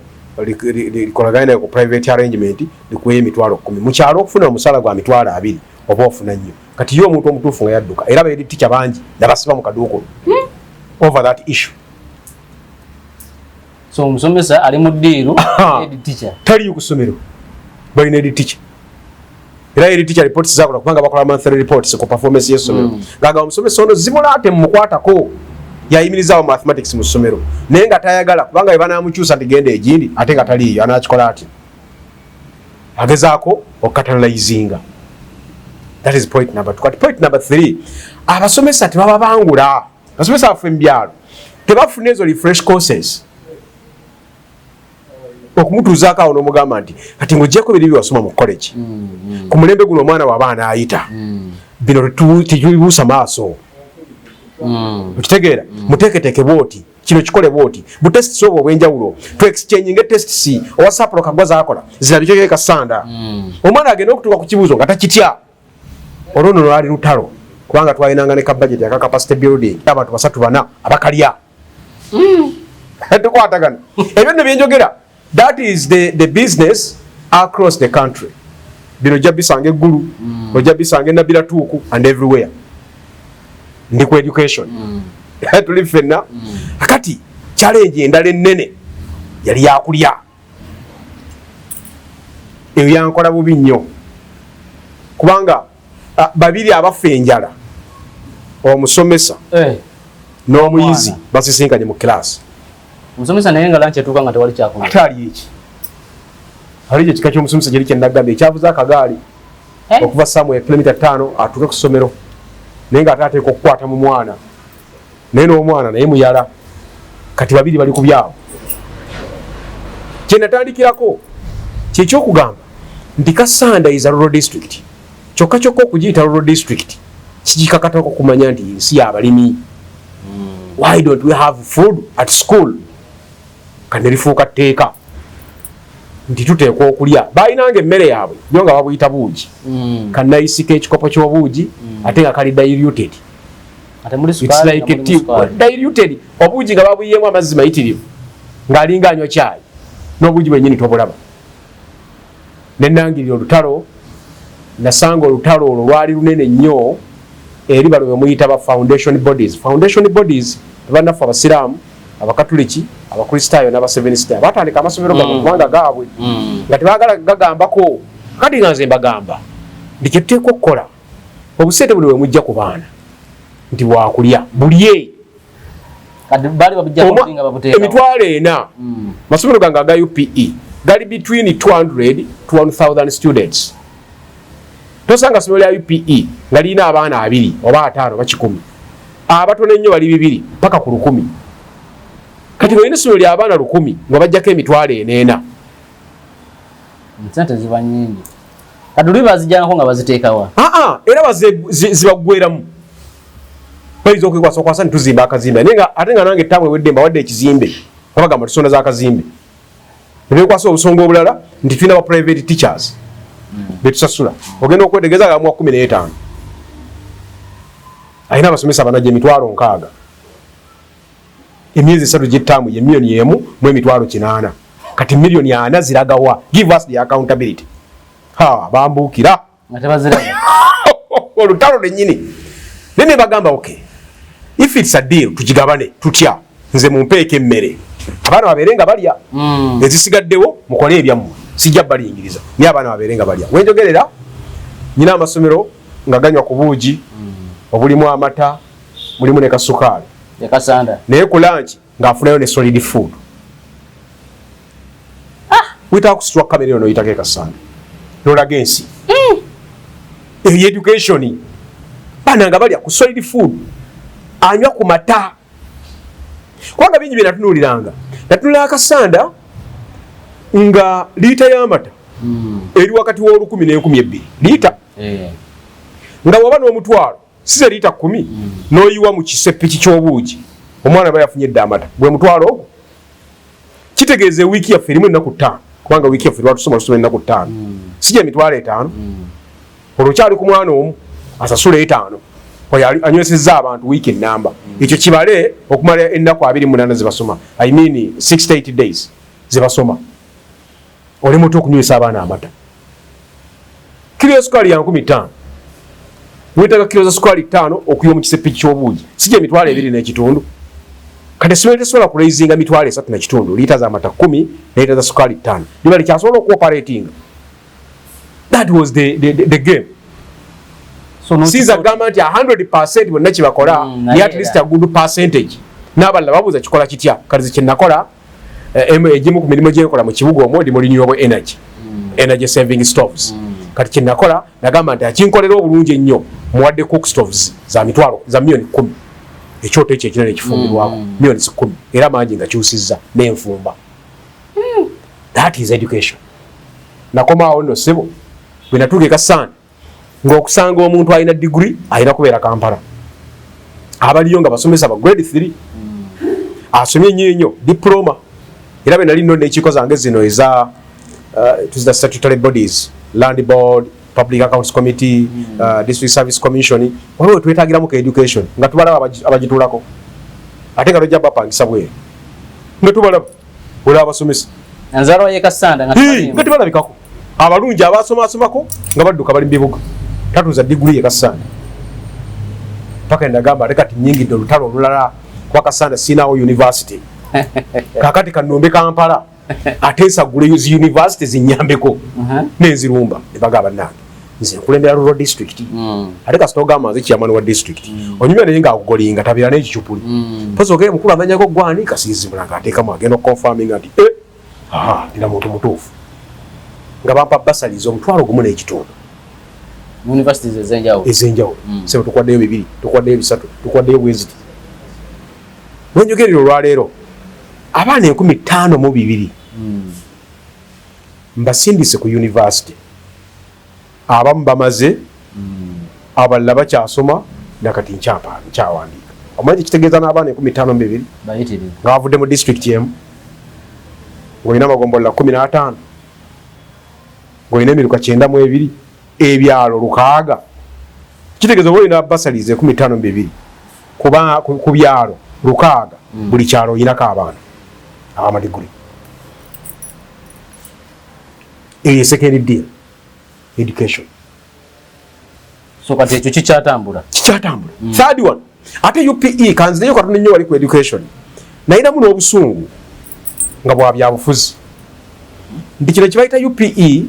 likolagana ku private arrangement likuweyo emitwalo 10 mu kyalo okufuna omusala gwa mitwalo 2 oba ofuna nnyo kati yo omuntu omutuufu nga yadduka era head teacher bangi nabasiba mu kaduukulu over that issue. So omusomesa ali mu ddiiru head teacher tali ku ssomero balina head teacher era head teacher reports zakola kubanga bakola monthly reports ku performance y'essomero ngaga omusomesa ono zimulaate mumukwatako yayimirizawo mathematics mu ssomero naye nga tayagala kubanga we banaamukyusa nti genda egindi ate nga taliiyo anaakikola ati agezaako okukatalizinga. That is point number 2. Point number 3 abasomesa tebababangula abasomesa baffe mu byalo tebafuna ezo refresh courses okumutuuzaako awo n'omugamba nti kati ng'oggyeko biri byewasoma mu college ku mulembe guno omwana w'abaana ayita bino tetubibuusa maaso okitegeera muteeketeeke bwoti kino kikole bwoti butesiti obwo obwenjawulo tu exchange tests owa sapolo kagwa zaakola zirabikeke kasanda omwana agenda okutuuka ku kibuuzo nga takitya olwo nno lwali lutalo kubanga twalinanga ne kabajeti aka capacity building abantu 3-4 abakalya tukwatagana ebyo nno byenjogera. That is the business across the country. Bino jabisanga eggulu ojabisanga nabira tuuku and everywhere ndi ku education tuli ffenna akati challenge endala ennene yali yakulya eyo yankola bubi nnyo kubanga babiri abafe enjala omusomesa n'omuyizi basisinkanye mu class. Omusomesa naye nga lanchi etuuka nga tewali kyakulya atali eki ali ekika ky'omusomesa gyeri kyenagamba ekyavuza akagaali okuva Samuel kilomita 5 atuuke ku ssomero naye nga ate ateeka okukwata mu mwana naye n'omwana naye muyala kati babiri bali ku byabo. Kye natandikirako kyekyokugamba nti Kasanda is a rural district kyokka okugiyita rural district kikikakatako kumanya nti ensi y'abalimi. Why don't we have food at school? Kanerifuuka tteeka nti tuteekwa okulya. Balinanga emmere yaabwe yo nga babuyita buugi. Kanayisika ekikopo ky'obuugi ate nga kali diluted. It's like a tea, diluted. Obuugi nga babuyemu amazzi mayitirivu ng'alinga anywa caayi n'obuugi bwennyini tobulaba. Ne nangirira olutalo, nasanga olutalo olwo lwali lunene nnyo eri bano be muyita ba foundation bodies. Foundation bodies bannaffe abasiraamu, abakatuliki, abakristaayo n'aba seven star batandika amasomero gaabwe kubanga gaabwe nga tebaagala gagambako. Kati nga nze mbagamba ndi kye tuteekwa okukola obusente buli we mujja ku baana nti bwakulya bulye. Emitwalo 4 masomero gange aga UPE gali between 200 to 1000 students. Tosanga somero lya UPE nga lirina abaana 2 oba 5 oba 10. Abatono ennyo bali 2 mpaka ku 100. Kati ng'olina essomero ly'abaana 100 nga bajjako emitwalo 4. Nsente ziba nnyingi. Kati oli bazijjanako nga baziteekawa? Era zibaggweramu. Bayinza okwekwasa ntuzimba akazimbe. Naye nga ate nga nange ettaamu ewedde mbawadde ekizimbe. Babagamba tusonda z'akazimbe. Ne beekwasa obusonga obulala nti tulina ba private teachers betusasula. Ogenda okwetegeeza nga mu 15. Alina abasomesa banajja emitwalo 6. Emyezi 3 gy'ettaamu ye miliyoni 1 mu emitwalo 8. Kati miliyoni 4 ziragawa. Give us the accountability. Bambuukira. Olutalo lwennyini. Nene bagamba okay. If it's a deal tugigabane tutya. Nze mumpeeke emmere. Abaana babeerenga balya. Ezisigaddewo mukole ebyammwe. Sijja baliyingiriza. Naye abaana babeerenga balya. Wenjogerera nyina amasomero nga ganywa ku buugi obulimu amata mulimu ne kasukaali. Yakasanda. Naye ku lunch ng'afunayo ne solid food. Without kusitwa kamera ono yitake kasanda. Nolaga ensi. Education. Bana nga balya ku solid food. Anywa ku mata. Kubanga bingi bye natunuuliranga. Natunula akasanda nga liita y'amata eri wakati w'olukumi n'enkumi 2. Liita. Nga waba n'omutwalo size liita 10 n'oyiwa mu kisepiki ky'obuugi. Omwana aba yafunye edda amata. Gwe mutwalo ogwo. Kitegeeza wiiki yaffe erimu ennaku 5. Kubanga wiiki yaffe lwatusoma ennaku 5. Sijja emitwalo 5. Olukyali ku mwana omu asasula 5. Oyo anywesezza abantu wiiki ennamba. Ekyo kibale okumala ennaku 28 zibasoma. I mean 68 days zibasoma. Oli muto okunywesa abaana amata. Kilo ya sukali ya 15. Wetaaga kilo za sukali 5 okuyiwa mu kisepiki ky'obuugi. Sijja emitwalo 2 n'ekitundu. Kati essomero tesobola kulaizinga emitwalo 3 n'ekitundu. Liita za amata 10 ne liita za sukali 5. Liba likyasobola okuoperatinga. That was the game. So since a government 100% bonna kibakola ni at least a good percentage. N'abalala babuuza kikola kitya. Kati kye nakola egimu ku mirimu gyenkola mu kibuga omwo ndi mu renewable energy. Energy saving stoves. Kati kye nakola nagamba nti akinkolera obulungi ennyo muwadde cook stoves za mitwalo za miliyoni 10. Ekyoto ekyo ekinene kifumbirwako miliyoni 10 era mangi nga kyusizza n'enfumba. That is education. Nakomaawo nno ssebo bwe natuuka e Kasanda ng'okusanga omuntu alina degree alina kubeera Kampala. Abaliyo nga basomesa ba grade 3 asomye nnyo diploma era be nali nno n'ekiiko zange zino eza tuzita statutory bodies, Land Board, Public Accounts Committee, District Service Commission. Waliwo twetaagiramu ka education nga tubalaba abagituulako ate nga tojja bapangisa bweru nga tubalaba olaba abasomesa Nzaro ye Kasanda nga tubalabikako abalungi abasomasomako nga badduka bali mu bibuga tatuuza degree ye Kasanda paka endagamba ate kati nnyingidde olutalo olulala kwa Kasanda sinaawo university kakati kanombe Kampala ate nsagule zi university zinyambeko n'enzirumba ne bagamba nange nze nkulembera rural district ate kasita ogamba nze chairman wa district onyumya naye ng'akugolinga tabira n'ekikyupuli pozi ogere mukulu amanyako gwani kasiizimulanga ateekamu agenda okukonfirming nti ndina muntu mutuufu nga bampa basaliza omutwalo gumu n'ekitundu universities ez'enjawulo sebo tukwaddeyo 2 tukwaddeyo 3 tukwaddeyo bweziti bwenjogerera olwaleero abaana 15,200 mbasindise ku university abamu bamaze abalala bakyasoma nakati nkyawandika omanyi kitegeeza n'abaana 52 bayitirivu nga bavudde mu district emu ng'olina amagombola 15 ng'olina emiruka 92 ebyalo 6 kitegeeza oba olina basaries 52 kuba ku byalo 6 buli kyalo olinako abaana abamadiguli eyo second deal education so kati ekyo kikyatambula third one ate UPE kanzineyo katonda nnyo wali ku education nayinamu n'obusungu nga bwa byabufuzi nti kino kibayita UPE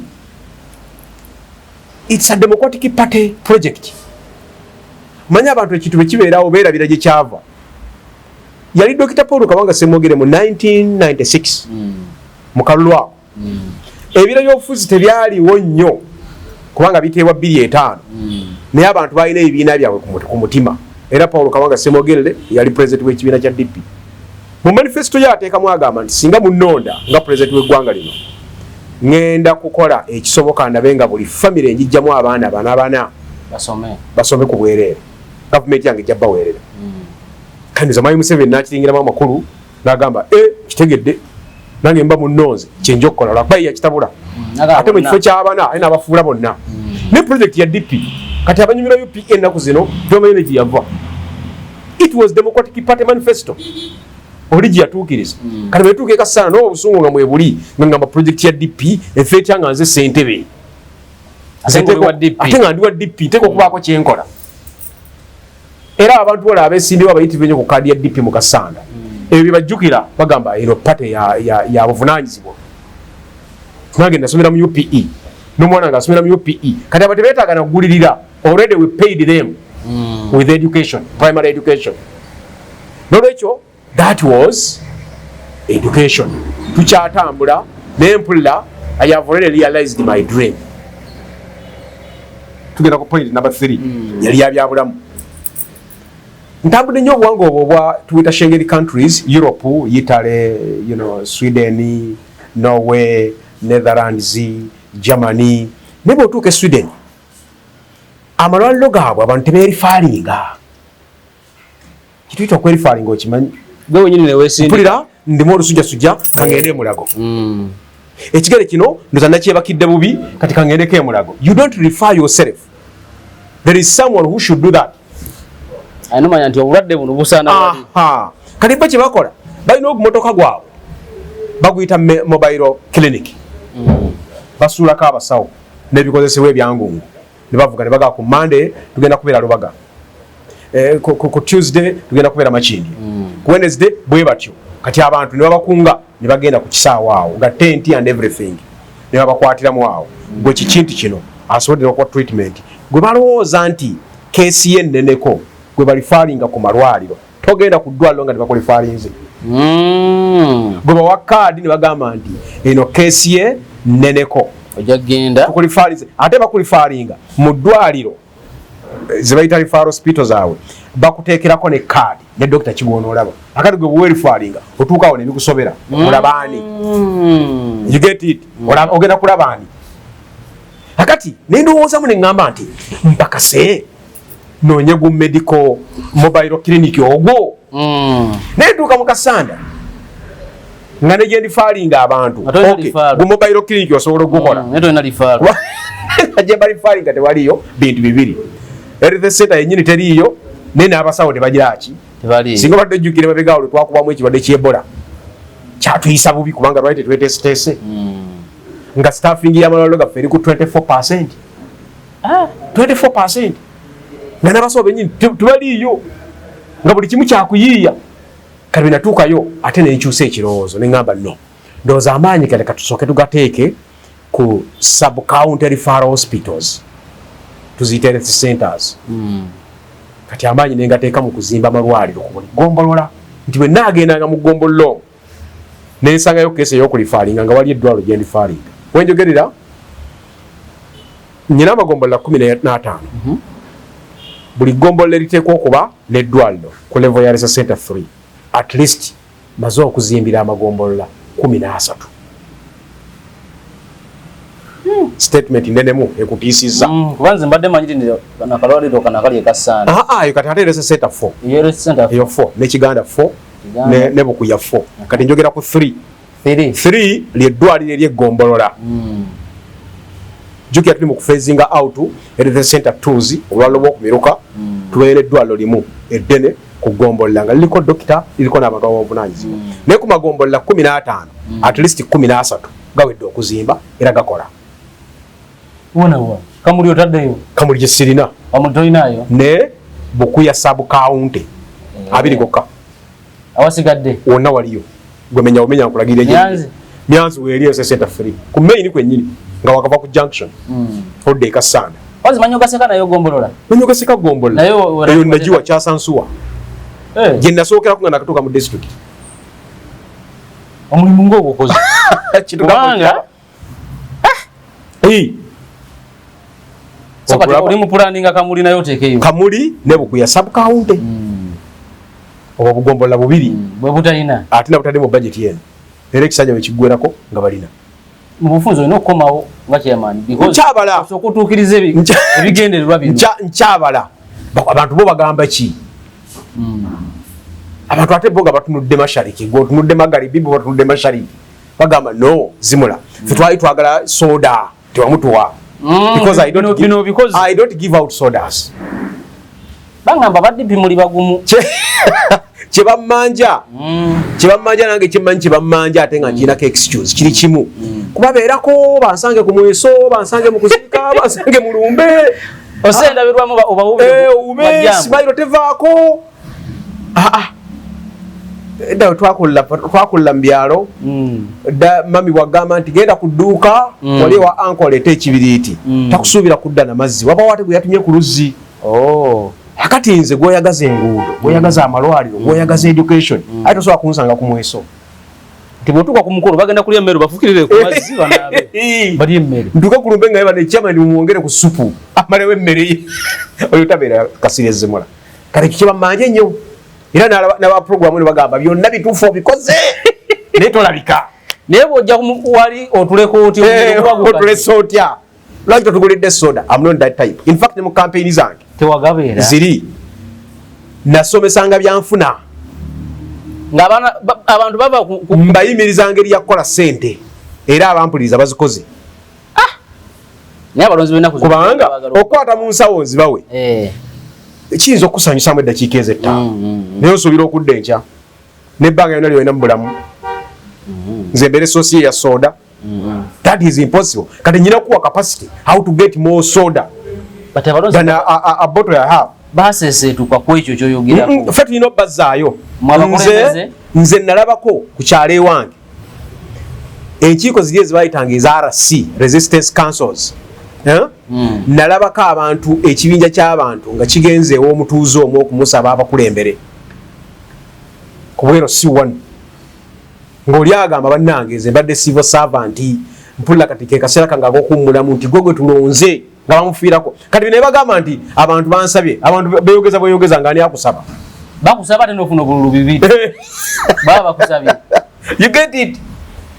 it's a democratic party project manya abantu ekintu bwe kibeerawo beerabira gye kyava yali Dr. Paul Kabanga Ssemwogere mu 1996 mu kalulu ako ebiro by'obufuzi tebyaliwo nnyo kubanga biteebwa 2.5 naye abantu balina ebibiina byabwe ku mutima era Paul Kabanga Ssemwogere yali president w'ekibiina kya DP mu manifesto yateekamu agamba nti singa munonda nga president w'eggwanga lino ngenda kukola ekisoboka ndabe nga buli famire njijjamu abaana bana basome ku bwereere gavumenti yange ejja baweerera kandi Zamayi Museveni n'akiringiramu amakulu n'agamba kitegedde nange mba munnonze kyenja okukola lwakuba yakitabula ate mu kifo ky'abana aye n'abafuula bonna ne project ya DP kati abanyumira UPA ennaku zino tomanyi ne gye yava it was Democratic Party manifesto oli gye yatuukiriza kati bwe tuuka ekasaana n'obusungu nga mwebuli nga ngamba project ya DP efeetya nga nze ssentebe ate nga ndi wa DP nteeka okubaako kyenkola era abantu bola abeesimbyewo abayitibwa ennyo ku kaadi ya DP mu Kasanda ebyo bye bajjukira bagamba eno pate ya buvunaanyizibwa nange nasomera mu UPE n'omwana nga asomera mu UPE kati abo tebeetaaga nakugulirira already we paid them with education, primary education. Nolwekyo that was education. Tukyatambula nempulira I have already realized my dream. Tugenda ku point number 3 yali yabyabulamu. Ntambudde nnyo obuwangwa obwo bwa tuwita Schengen countries, Europe, Italy, Sweden, Norway, Netherlands, Germany, ne bw'otuuka Sweden amalwaliro gaabwe abantu tebeerifalinga. Kituyita okwerifalinga okimanyi? Gwe wenyini ne weesindika. Mpulira ndimu olusujjasujja kangende Mulago. Ekigere kino ndoza nakyebakidde bubi kati kangendeko Mulago. You don't refer yourself. There is someone who should do that. Anomanya nti obulwadde buno busaana bali. Kati bwe bakola balina ogumotoka gwabwe baguyita mobile clinic. Basuulako abasawo n'ebikozesebwa ebyangungu ne bavuga ne baga ku Monday tugenda kubeera Lubaga, ku Tuesday tugenda kubeera Makindi, ku Wednesday bwe batyo. Kati abantu ne babakunga ne bagenda ku kisaawo awo nga tent and everything ne babakwatiramu awo gwe kikintu kino asobodde okuwa treatment gwe balowooza nti keesi y'enneneko gwe balifalinga ku malwaliro togenda ku ddwaliro nga tebakulifalinze. Gwe bawa kaadi ne bagamba nti eno keesi ye nneneko ojja genda tukulifalinze ate bakulifalinga mu ddwaliro ze bayita referral hospital zaabwe bakuteekerako ne kaadi ne Dr. Kigono olaba akati gwe buwerifalinga otuukawo ne bikusobera olabaani. You get it? Ogenda kulabaani akati ne ndowoozamu ne ŋŋamba nti mpakase noonye gu medical mobile clinic ogwo naye ntuuka mu Kasanda nga ne gyendifalinga abantu gu mobile clinic osobola okukola gye balifalinga tewaliyo bintu bibiri. Health center yennyini teriiyo naye n'abasawo tebagiraki singa badde ojjukire mabegaawo lwe twakubamu ekirwadde ky'Ebola kyatuyisa bubi kubanga lwali tetweteeseteese nga staffing y'amalwaliro gaffe eri ku 24%. 24% nga n'abasawo bennyini tebaliiyo nga buli kimu kyakuyiiya. Kati bwe natuukayo ate ne nkyusa ekirowoozo ne ŋŋamba no ndowooza amaanyi kale katusooke tugateeke ku sub-county referral hospitals tuziyita health centers. Kati amaanyi ne ngateeka mu kuzimba amalwaliro ku buli ggombolola nti bwe naagendanga mu ggombolola ne nsangayo keesi ey'okulifalinga nga wali eddwaliro gye ndifalinga. Wenjogerera nnyina amagombolola 15. Buli ggombolola eriteekwa okuba n'eddwaliro ku level ya Health Center 3 at least maze okuzimbira amagombolola 13. statement nenemu ekutiisiza kubanze mbadde manyi ndi nakalwaliro kanakali ekasana yo kati ate erese center 4 iyo center eyo 4 n'ekiganda 4 ne bukuya 4 kati njogera ku 3 lyeddwaliro ery'eggombolola jukira tuli mu kufeezinga out erese center 2 olwalo bw'okumiruka tubeera eddwaliro limu eddene ku ggombolola nga liliko dokita liriko n'abantu ab'obuvunaanyizibwa naye ku magombolola 15 at least 13 gawedde okuzimba era gakola wona kamuli otaddeyo kamuli gye sirina omutoyinayo ne bukuya sub county abiri gokka awasigadde wonna waliyo gwemenya omenya nkulagirire Nyanzi weeriyo center 3 ku main kwennyini nga wakava ku junction odde ekasanda wazimanyi ogaseka nayo gombolola manyi ogaseka gombolola eyo nagiwa kyasansuwa gye nasookeraku nga nakatuuka mu district omulimu ng'ogukoze kubanga oli mu pulaninga kamuli nayo oteekeyo kamuli ne bukuya sub county obwo bugombolola bubiri bwe butalina ate nabutadde mu budget yeno era ekisanja bwe kiggwerako nga balina mu bufunzo olina okukomawo nga chairman nkyabala osooka otuukiriza ebigendererwa bino nkyabala abantu bo bagamba ki abantu ate bo nga batunudde mashariki gwe otunudde magharibi bo batunudde mashariki bagamba no zimula ffe twali twagala soda tewamutuwa because I don't give out sodas bangamba baddipi muli bagumu kyebamanja nange kyemmanyi kyebamanja ate nga nkiinako excuse kiri kimu kubabeerako bansange ku mweso bansange mu kuzika bansange mu lumbe osendabirwamu owube simayiro tevaako edda twakulira mu byalo dda mami bwagamba nti genda ku dduuka wali wa anko aleeta ekibiriiti takusuubira kudda na mazzi waba wate gwe yatumye ku luzzi akati nze gwoyagaza enguudo gwoyagaza amalwaliro gwoyagaza education ate tosobola kunsanga ku mweso nti bwotuuka ku mukolo bagenda kulya emmere bafukirire ku mazzi banaabe balya emmere ntuuke ku lumbe nga yeba nekyamani mumwongere ku supu amalewo emmere ye oyo tabeera kasiri ezimula kale kikyebamanje nnyo era n'abaprogramu ne bagamba byonna bituufu obikoze naye tolabika naye bw'ojja wali otuleko otulese otya lwaki totugulidde soda I'm not that type in fact ne mu campaign zange tewagabeera ziri nasomesanga byanfuna nga abantu bava mbayimirizanga eri yakukola ssente era abampuliriza bazikoze naye abalonzi balina kubanga okukwata mu nsawo nzibawe kiyinza okusanyusamu eddakiika ezettaano naye osuubira okudda enkya nebbanga yonna lyolina mu bulamu nze mbeere sosiye ya soda that is impossible kati nyina kuwa capacity how to get more soda than a bottle I have baseseetuka ku ekyo kyoyogerako ffe tulina obbazaayo nze nalabako ku kyalo ewange enkiiko ziri ezibayitanga eza RC resistance councils nalabako abantu ekibinja ky'abantu nga kigenzeewo omutuuze omwo okumusaba abakulembere ku bwero si wanu ng'oli agamba bannange nze mbadde civil servant mpulira kati ke kaseera kange ak'okuwummulamu nti gwe tulonze nga bamufiirako kati bino bagamba nti abantu bansabye abantu beeyogeza bweyogeza nga ani akusaba bakusaba ate n'ofuna obululu bibiri baba bakusabye you get it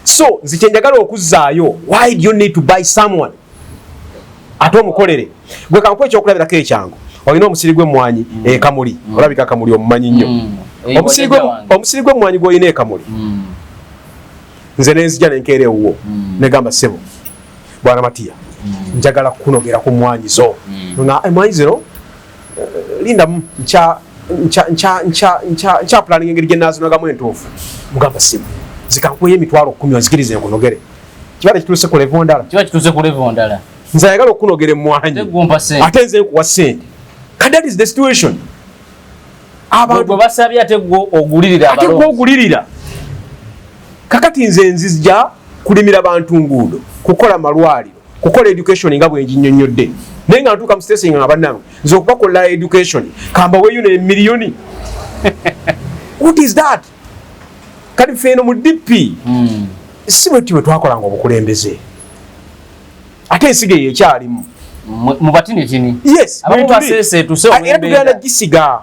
so nzi kyenjagala okuzzaayo why do you need to buy someone ate omukolere gwe kankuwa ekyokulabirako ekyangu olina omusiri gw'emmwanyi ekamuli olabika kamuli omumanyi nnyo omusiri gw'emmwanyi gw'olina ekamuli nze nenzija nenkeera ewuwo negamba ssebo bwana Matiya njagala kukunogera ku mmwanyi zo nga emmwanyi zino lindamu nkya planning engeri gye naazinagamu entuufu mugamba ssebo zikankuweyo emitwalo 10 onzikirize nkunogere kibala kituuse ku level ndala nze ayagala okukunogera emmwanyi ate nze nkuwa ssente that is the situation abantu basabye ate gwo ogulirira kakati nze nzija kulimira bantu nguudo kukola malwaliro kukola education nga bwe njinyonyodde naye nga ntuuka mu station nga bannange nze okubakola education kamba weeyo ne miliyoni what is that kati ffe eno mu DP si bwe tiwe twakolanga obukulembeze ate ensiga eyo ekyalimu mu batinitini yes era tugenda gisiga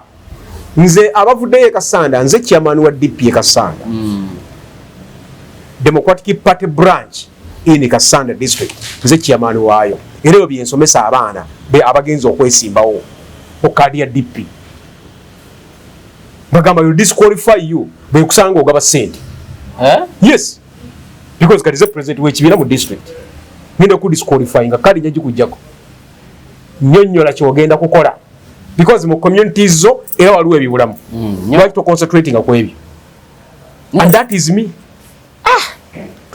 nze abavuddeyo ekasanda nze chairman wa DP ekasanda Democratic Party branch in Kasanda district nze chairman waayo era ebyo byensomesa abaana abagenzi okwesimbawo okadi ya DP bagamba you disqualify you bekusanga ogaba sente yes because kati ze president w'ekibiina mu district ngenda ku disqualify nga kadi nyaji kujjako nnyonnyola kyogenda kukola because mu communities zo era waliwo ebibulamu lwaki to concentrating ku ebyo and that is me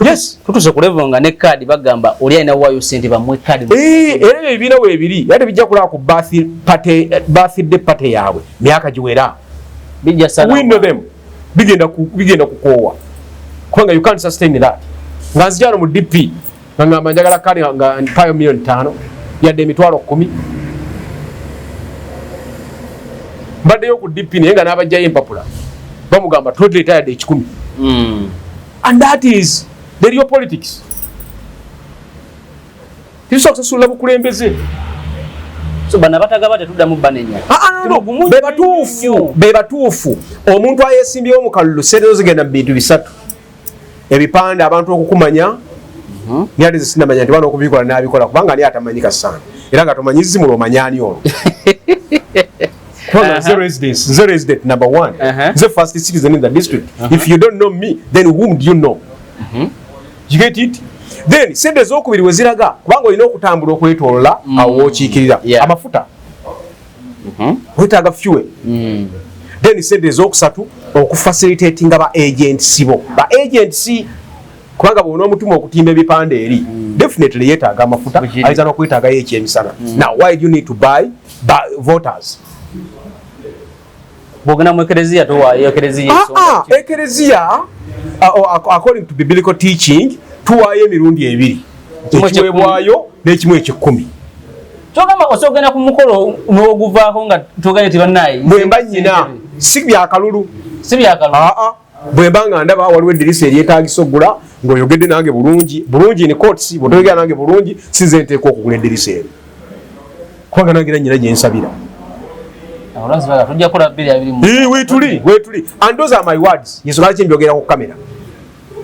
yes tutuse ku level nga ne kadi bagamba oli alina wayo sente bamwe kadi era ebibiina weebiri yate bijja kulaba ku birthday party yaabwe myaka giwera bijja sana we know them bigenda kukoowa kubanga you can't sustain that nga nzijano mu DP nga ngamba njagala kadi nga mpayo $5,000,000 yadde $10,000 mbaddeyo ku DP naye nga n'abajjayo empapula bamugamba tuleeta yadde $10,000 and that is the real politics tisobola kusasula bukulembeze so bana batagaba tetuddamu banenya bebatuufu omuntu ayesimbyewo mu kalulu sente zigenda mu bintu bisatu ebipande abantu okukumanya nyali zisinamanya nti bana okubikola n'abikola kubanga ani atamanyi Kasanda era nga tomanyizi mulo omanyani ono the resident number one the first citizen in the district if you don't know me then whom do you know you get it then sente z'okubiri we ziraga kubanga olina okutambula okwetolola awo wookiikirira amafuta wetaaga fuel then sente ez'okusatu okufacilitatinga ba agents bo ba agents kubanga bwona omutima okutimba ebipande eri definitely yeetaaga amafuta ayinza n'okwetaagayo ekyemisana now why do you need to buy voters bogena mu ekereziya towayo ekereziya according to biblical teaching tuwaayo emirundi ebiri ekiweebwayo n'ekimu eky'ekkumi kyogamba osogenda ku mukolo n'oguvaako nga toganye tibannayi bwemba nnyina si byakalulu bwe mba nga ndaba waliwo eddirisa eryetaagisa oggula ng'oyogedde nange bulungi ni courts bw'otoyogera nange bulungi sinze nteeka okugula eddirisa eryo kubanga nange nanyina gye nsabira weetuli and those are my words yesu lwaki mbyogera ku kamera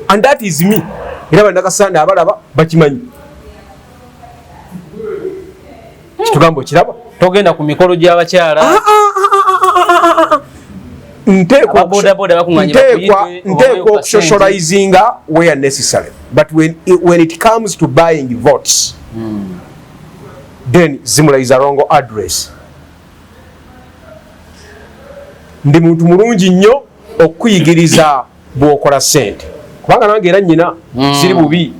and that is me era bannakasanda abalaba bakimanyi kitugambo kiraba togenda ku mikolo gy'abakyala nteekwa okusocializinga where necessary but when it comes to buying votes then zimulayiza wrong address ndi muntu mulungi nnyo okuyigiriza bw'okola sente kubanga nange era nnyina siri bubi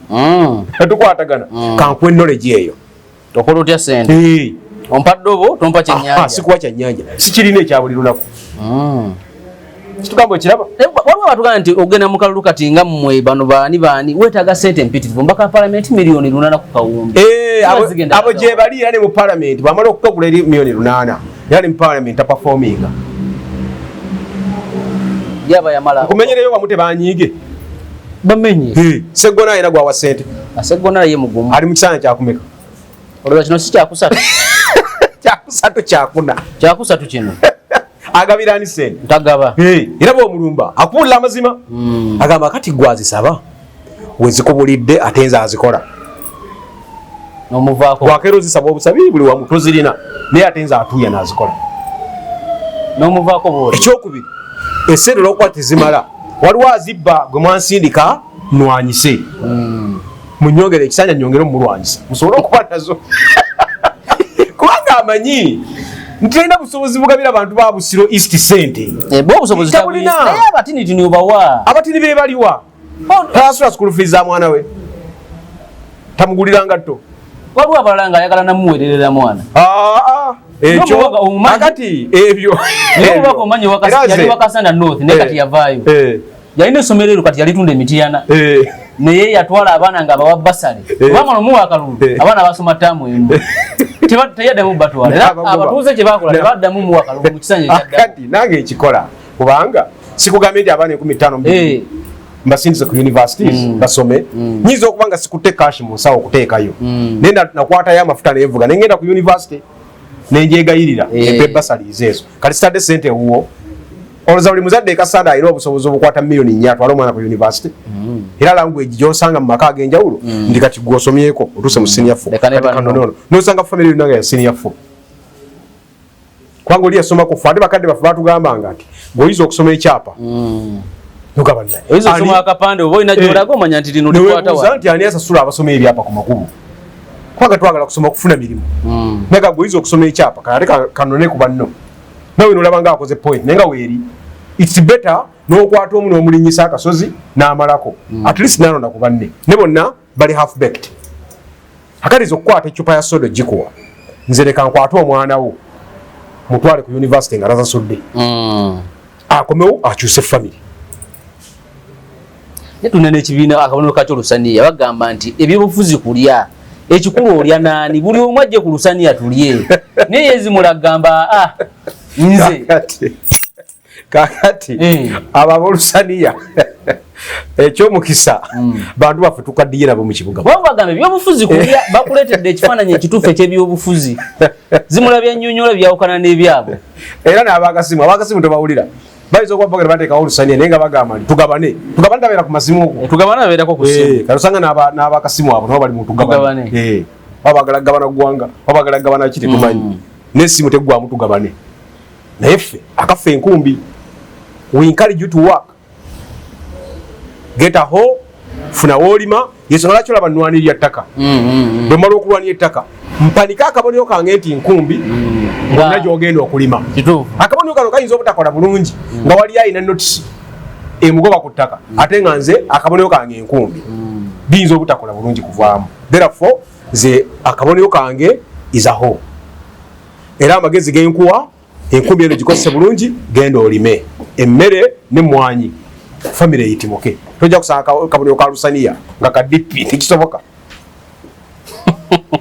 tukwatagana kankuwa knowledge eyo tokola otya sente ompadde obo tompa kyennyanja sikuwa kyennyanja sikirina ekya buli lunaku kitugambo kiraba waliwo batugana nti ogenda mu kalulu kati nga mmwe bano baani weetaaga sente mpitirivu mbaka palamenti $8,000,000 ku kawumbi abo gye bali era ne mu palamenti bamala okukagula eri $8,000,000 era ne mu palamenti apafominga kumenyereyo wamu tebanyiige bamenye Seggona ayina gwawa sente Seggona ye mugumu ali mu kisaanya kyakumeka olwo kino si kyakusatu kyakusatu kino agabirani sente ntagaba era bw'omulumba akubuulira amazima agamba kati gwazisaba wezikubulidde ate nze azikola n'omuvaako gwakeero zisaba obusabi buli wamu tozirina naye ate nze atuuya n'azikola n'omuvaako bwoli ekyokubiri essente olwokuba tezimala waliwo azibba gwe mwansindika nwanyise munyongere ekisanja nyongere omulwanyisa musobole okuba nazo kubanga amanyi ntitalina busobozi bugabira abantu ba Busiro East sente obusobozi naye abatini tinobawa abatini be baliwa tasula school fees za mwana we tamugulira ngatto waliwo abalala nga ayagala namuweererera mwana ekyo akati ebyo omanyi yali Wakasanda North naye kati yavaayo yalina essomero eryo kati yalitunda emitiyana naye yatwala abaana nga abawa basale kubanga nomuwa akalulu abaana basoma ttaamu emu teyaddamu batwala era abatuuze kye bakola tebaddamu muwa akalulu mu kisanja kati nange ekikola kubanga sikugambye nti abaana 15 mbasindize ku universities basome nyiza okubanga sikutte cash mu nsawo okuteekayo naye nakwatayo amafuta neevuga nengenda ku university nenjegayirira ebasalize ezo kati sitadde sente wuwo oloza buli muzadde Kasanda alina obusobozi obukwata milioni 4 atwala omwana ku university era language gyosanga mu maka ag'enjawulo ndi kati gwosomyeko otuse mu senior 4 nosanga family yonna ya senior 4 kwangu oli yasoma ku fande bakadde bafu batugambanga ati bw'oyiza okusoma ekyapa nugabanira oyiza okusoma akapande oba olina gy'olaga omanya nti lino likwata wa nti ani asasula abasoma ebyapa ku makulu kwanga twagala kusoma kufuna mirimu naga bw'oyiza okusoma ekyapa kale kanone ku banno nawe nolaba nga akoze point naye nga weeri it's better n'okwata omu n'omulinyisa akasozi n'amalako at least nalonda ku banne ne bonna bali half baked akaliza okukwata ecupa ya soda gikuwa nze leka nkwata omwana wo mutwale ku university nga razasudde akomewo akyuse family netuna n'ekibiina akabonero kakyo Lusaniya bagamba nti ebyobufuzi kulya ekikulu olya naani buli omu ajje ku Lusaniya tulye naye yezimula gamba nze kakati abo Lusaniya ekyomukisa bantu baffe tukaddiye nabo mu kibuga bagamba ebyobufuzi kulya bakuleetedde ekifaananyi ekituufu eky'ebyobufuzi zimula byannyonnyola byawukana n'ebyabo era n'abagasimu tebawulira bayinza okuba bagenda bateekawo Lusaniya naye nga bagamba nti tugabane tabeera ku masimu okwo tugabane abeerako ku simu kale osanga n'abakasimu abo nabo bali mu tugabane babagala gabana ggwanga babagala gabana ki tetumanyi n'essimu teggwamu tugabane naye ffe akaffe enkumbi we encourage you to work get a hole funa wolima yesonga lwaki olaba nnwanirira ttaka bwe mmala okulwanira ettaka mpanika akabonero kange nti nkumbi ngonna gy'ogenda okulima akabonero kano kayinza obutakola bulungi nga wali ayina notisi emugoba ku ttaka ate nga nze akabonero kange enkumbi biyinza obutakola bulungi kuvaamu therefore nze akabonero kange is a hole era amagezi genkuwa enkumbi eno gikozese bulungi genda olime emmere n'emmwanyi family eyitimuke tojja kusanga kabonero ka Lusaniya nga kadipi tekisoboka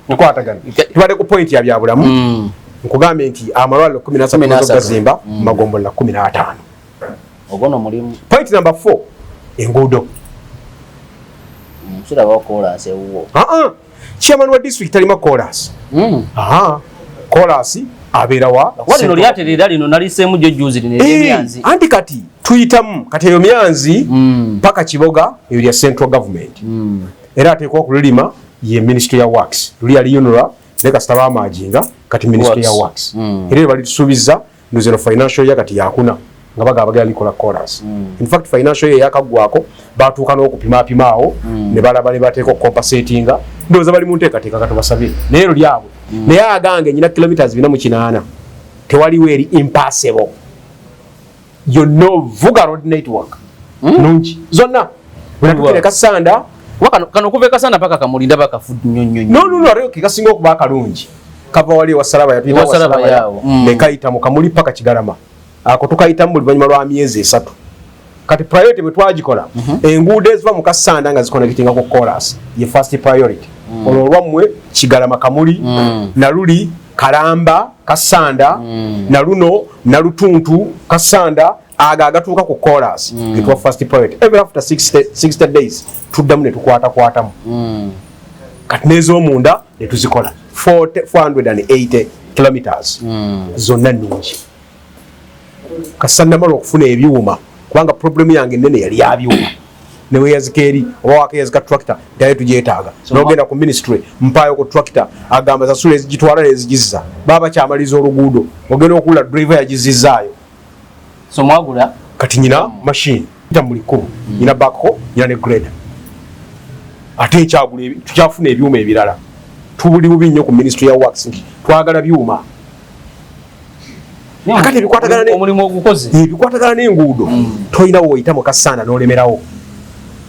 nkwatagana tubadde ku point ya byabulamu nkugambye nti amalwaliro 17 gazimba magombola 15 ogono mulimu point number 4 enguudo kiraba chorus ewuwo chairman wa district alima chorus chorus abeera wa walino lyaterera lino naliseemu gyo juzi lino emyanzi anti kati tuyitamu kati eyo myanzi paka Kiboga eyo lya central government era ateekwa okululima ye ministry ya works luli ali yunura leka staba amajinga kati ministry ya works era bali tusubiza nuzero financial ya kati yakuna nga bagabagala likola chorus in fact financial ya yakagwako batuuka n'okupima awo ne balaba ne bateeka compensatinga ndoza bali mu nteekateeka kati basabye naye lyabwe naye agange nyina kilometers 408 tewaliwo eri impassable you know vuga road network nungi zonna wanatukire Kasanda kano kuve Kasanda paka kamulinda baka food nyonyo no ariko kikasinga okuba kalungi kava wali wasalaba yatuyita wasalaba yawo ne kayita mu kamuli paka Kigarama ako tukayita mu banyuma lwa myezi 3 kati priority bwe twagikola enguudo eziva mu Kasanda nga ziconnectinga ku chorus ye first priority olwamwe Kigarama kamuli naluli Kalamba Kasanda naluno nalutuntu Kasanda aga agatuuka ku chorus etwa first priority every after 60 days tuddamu ne tukwatamu kati n'ez'omunda ne tuzikola 480 kilometers zonna nnungi Kasanda mala okufuna ebyuma kubanga problem yange nnene yali yabyuma newe yazikeri oba wakeyazika tractor ndaye tujeetaaga n'ogenda ku ministry mpayo ku tractor agamba zasule ezigitwala n'ezigizza baba kyamaliza oluguudo ogenda okula driver yagizizaayo so mwagula kati nyina machine tamuli kubu nyina backhoe nyina ne grader ate ekyagula tukyafuna ebyuma ebirala tubuli bubi nnyo ku ministry ya works twagala byuma akati bikwatagana omulimu ogukoze bikwatagana n'enguudo toyina woyita mu Kasanda n'olemerawo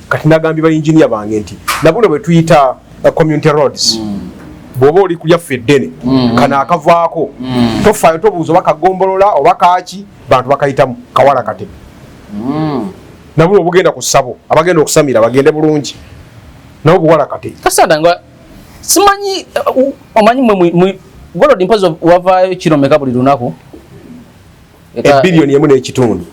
kati nagambye ba engineer bange nti nabuno bwe tuyita community roads bwoba oli kulya feddene kana akavaako tofaayo tobuuza oba kagombolola oba kaaki bantu bakayitamu kawala kate nabuno obugenda ku ssabo abagenda okusamira bagende bulungi nabo buwala kate Kasanda nga simanyi omanyi mwe golodi mpazo wavaayo kilomeka buli lunaku billion yemu n'ekitundu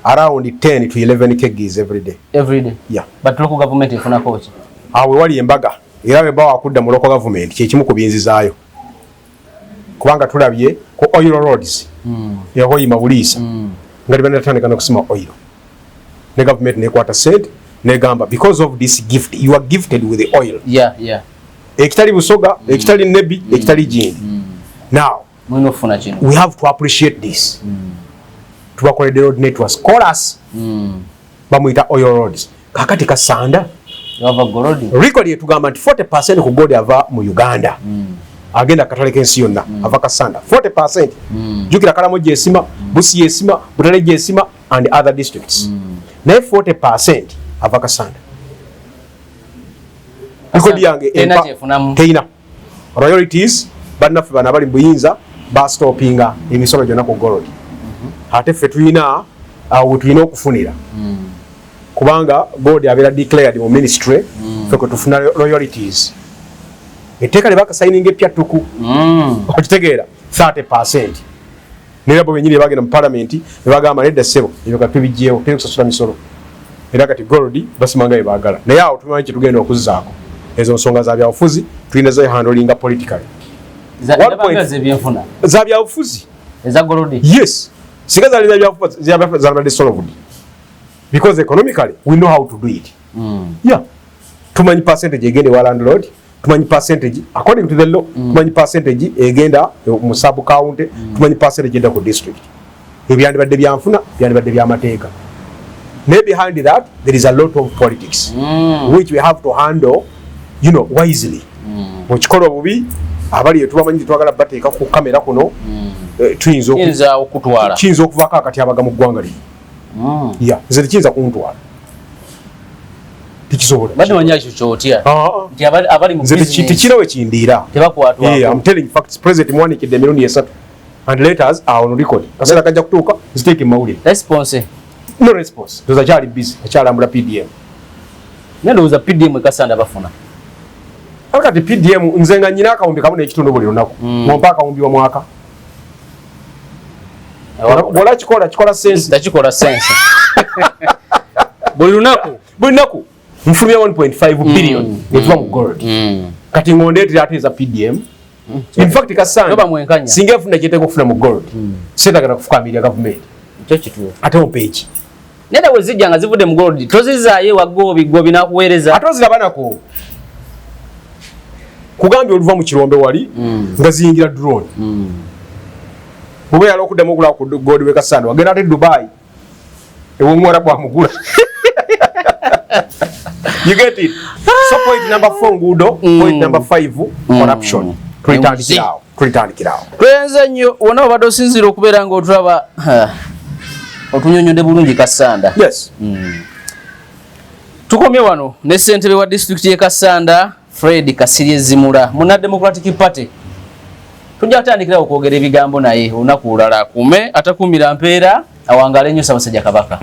around 10 to 11 kgs every day yeah but local government ifuna kochi awe wali embaga era bwe bawa kudda mu local government kyekimu ku byenzizaayo kubanga tulabye ku oil roads yahoyima buliisa nga libanatandika n'okusima oil ne government nekwata sente negamba because of this gift you are gifted with the oil ekitali busoga ekitali nebi ekitali jindi now we have to appreciate this tubakoledde road networks call us bamuyita oil roads kakati kasanda record yetugamba nti 40% ku gold ava mu Uganda agenda katale kensi yonna ava kasanda 40% jukira Karamoja esima Busia esima Butaleja esima and other districts naye 40% ava kasanda record yange teina royalties bannaffe bana bali buyinza bastopinga emisolo gyonna ku gold ate ffe tulina tulina okufunira kubanga gold abeera declared mu ministry ffe kwe tufuna royalties etteeka lye bakasayininga eppyattuku okitegeera 30% naye bo bennyini bagenda mu palamenti ne bagamba nedda ssebo ebyo kati tubigyewo teri kusasula misolo era kati gold basimanga bye baagala naye awo tumanyi kye tugenda okuzzaako ezo nsonga za byabufuzi tulina zo handlinga politically za byabufuzi eza gold yes singa zali za byabufuzi zalibadde solved because economically we know how to do it yeah tumanyi percentage egende wa landlord tumanyi percentage according to the law tumanyi percentage egenda mu sub county tumanyi percentage egenda ku district ebyandibadde byanfuna byandibadde byamateeka ne behind that there is a lot of politics which we have to handle you know wisely mukikolo bubi abali etubamanyi twagala bateeka ku kamera kuno tuyinza okutwala kiyinza okuvaako akati abaga mu ggwanga lino yeah nze kiyinza kuntwala tikisobola bade wanyacho chotya nti abali mu business tikirawe kindiira tebakwatwa yeah I'm telling you facts president mwanikidde milioni 3 and letters are on record kasera kajja kutuuka ziteeke mawulire response no response doza kyali busy akyalambula PDM nendowooza PDM ekasanda bafuna akati PDM nze nga nyina akawumbi kamu n'ekitundu buli lunaku mompa akawumbi wa mwaka wala kikola sense takikola sense buli lunaku mfulumya 1.5 billion etuva mu gold kati ngondeetera ate eza PDM in fact kasanda singa efuna kyeteka okufuna mu gold setagala kufukamirya gavumenti ekyo kituufu ate opeeki nenda bwe zijja nga zivudde mu gold tozizaayo wagobigo binakuweereza ate ozirabanako kugambye oluva mu kirombe wali nga ziyingira drone bwe yali okuddamu okula ku gold we kasanda wagenda ate Dubai ew'omuwala bwamugula you get it so point number 4 ngudo point number 5 corruption tulitandikirawo twenze nnyo wona obadde osinziira okubeera ng'otulaba otunyonyodde bulungi kasanda yes tukomye wano ne ssentebe wa disitulikiti y'e Kasanda Fred Kasirye Zimula muna Democratic Party tujja kutandikira okwogera ebigambo naye olunaku lulala akume atakumira mpeera awangale nnyo Ssaabasajja Kabaka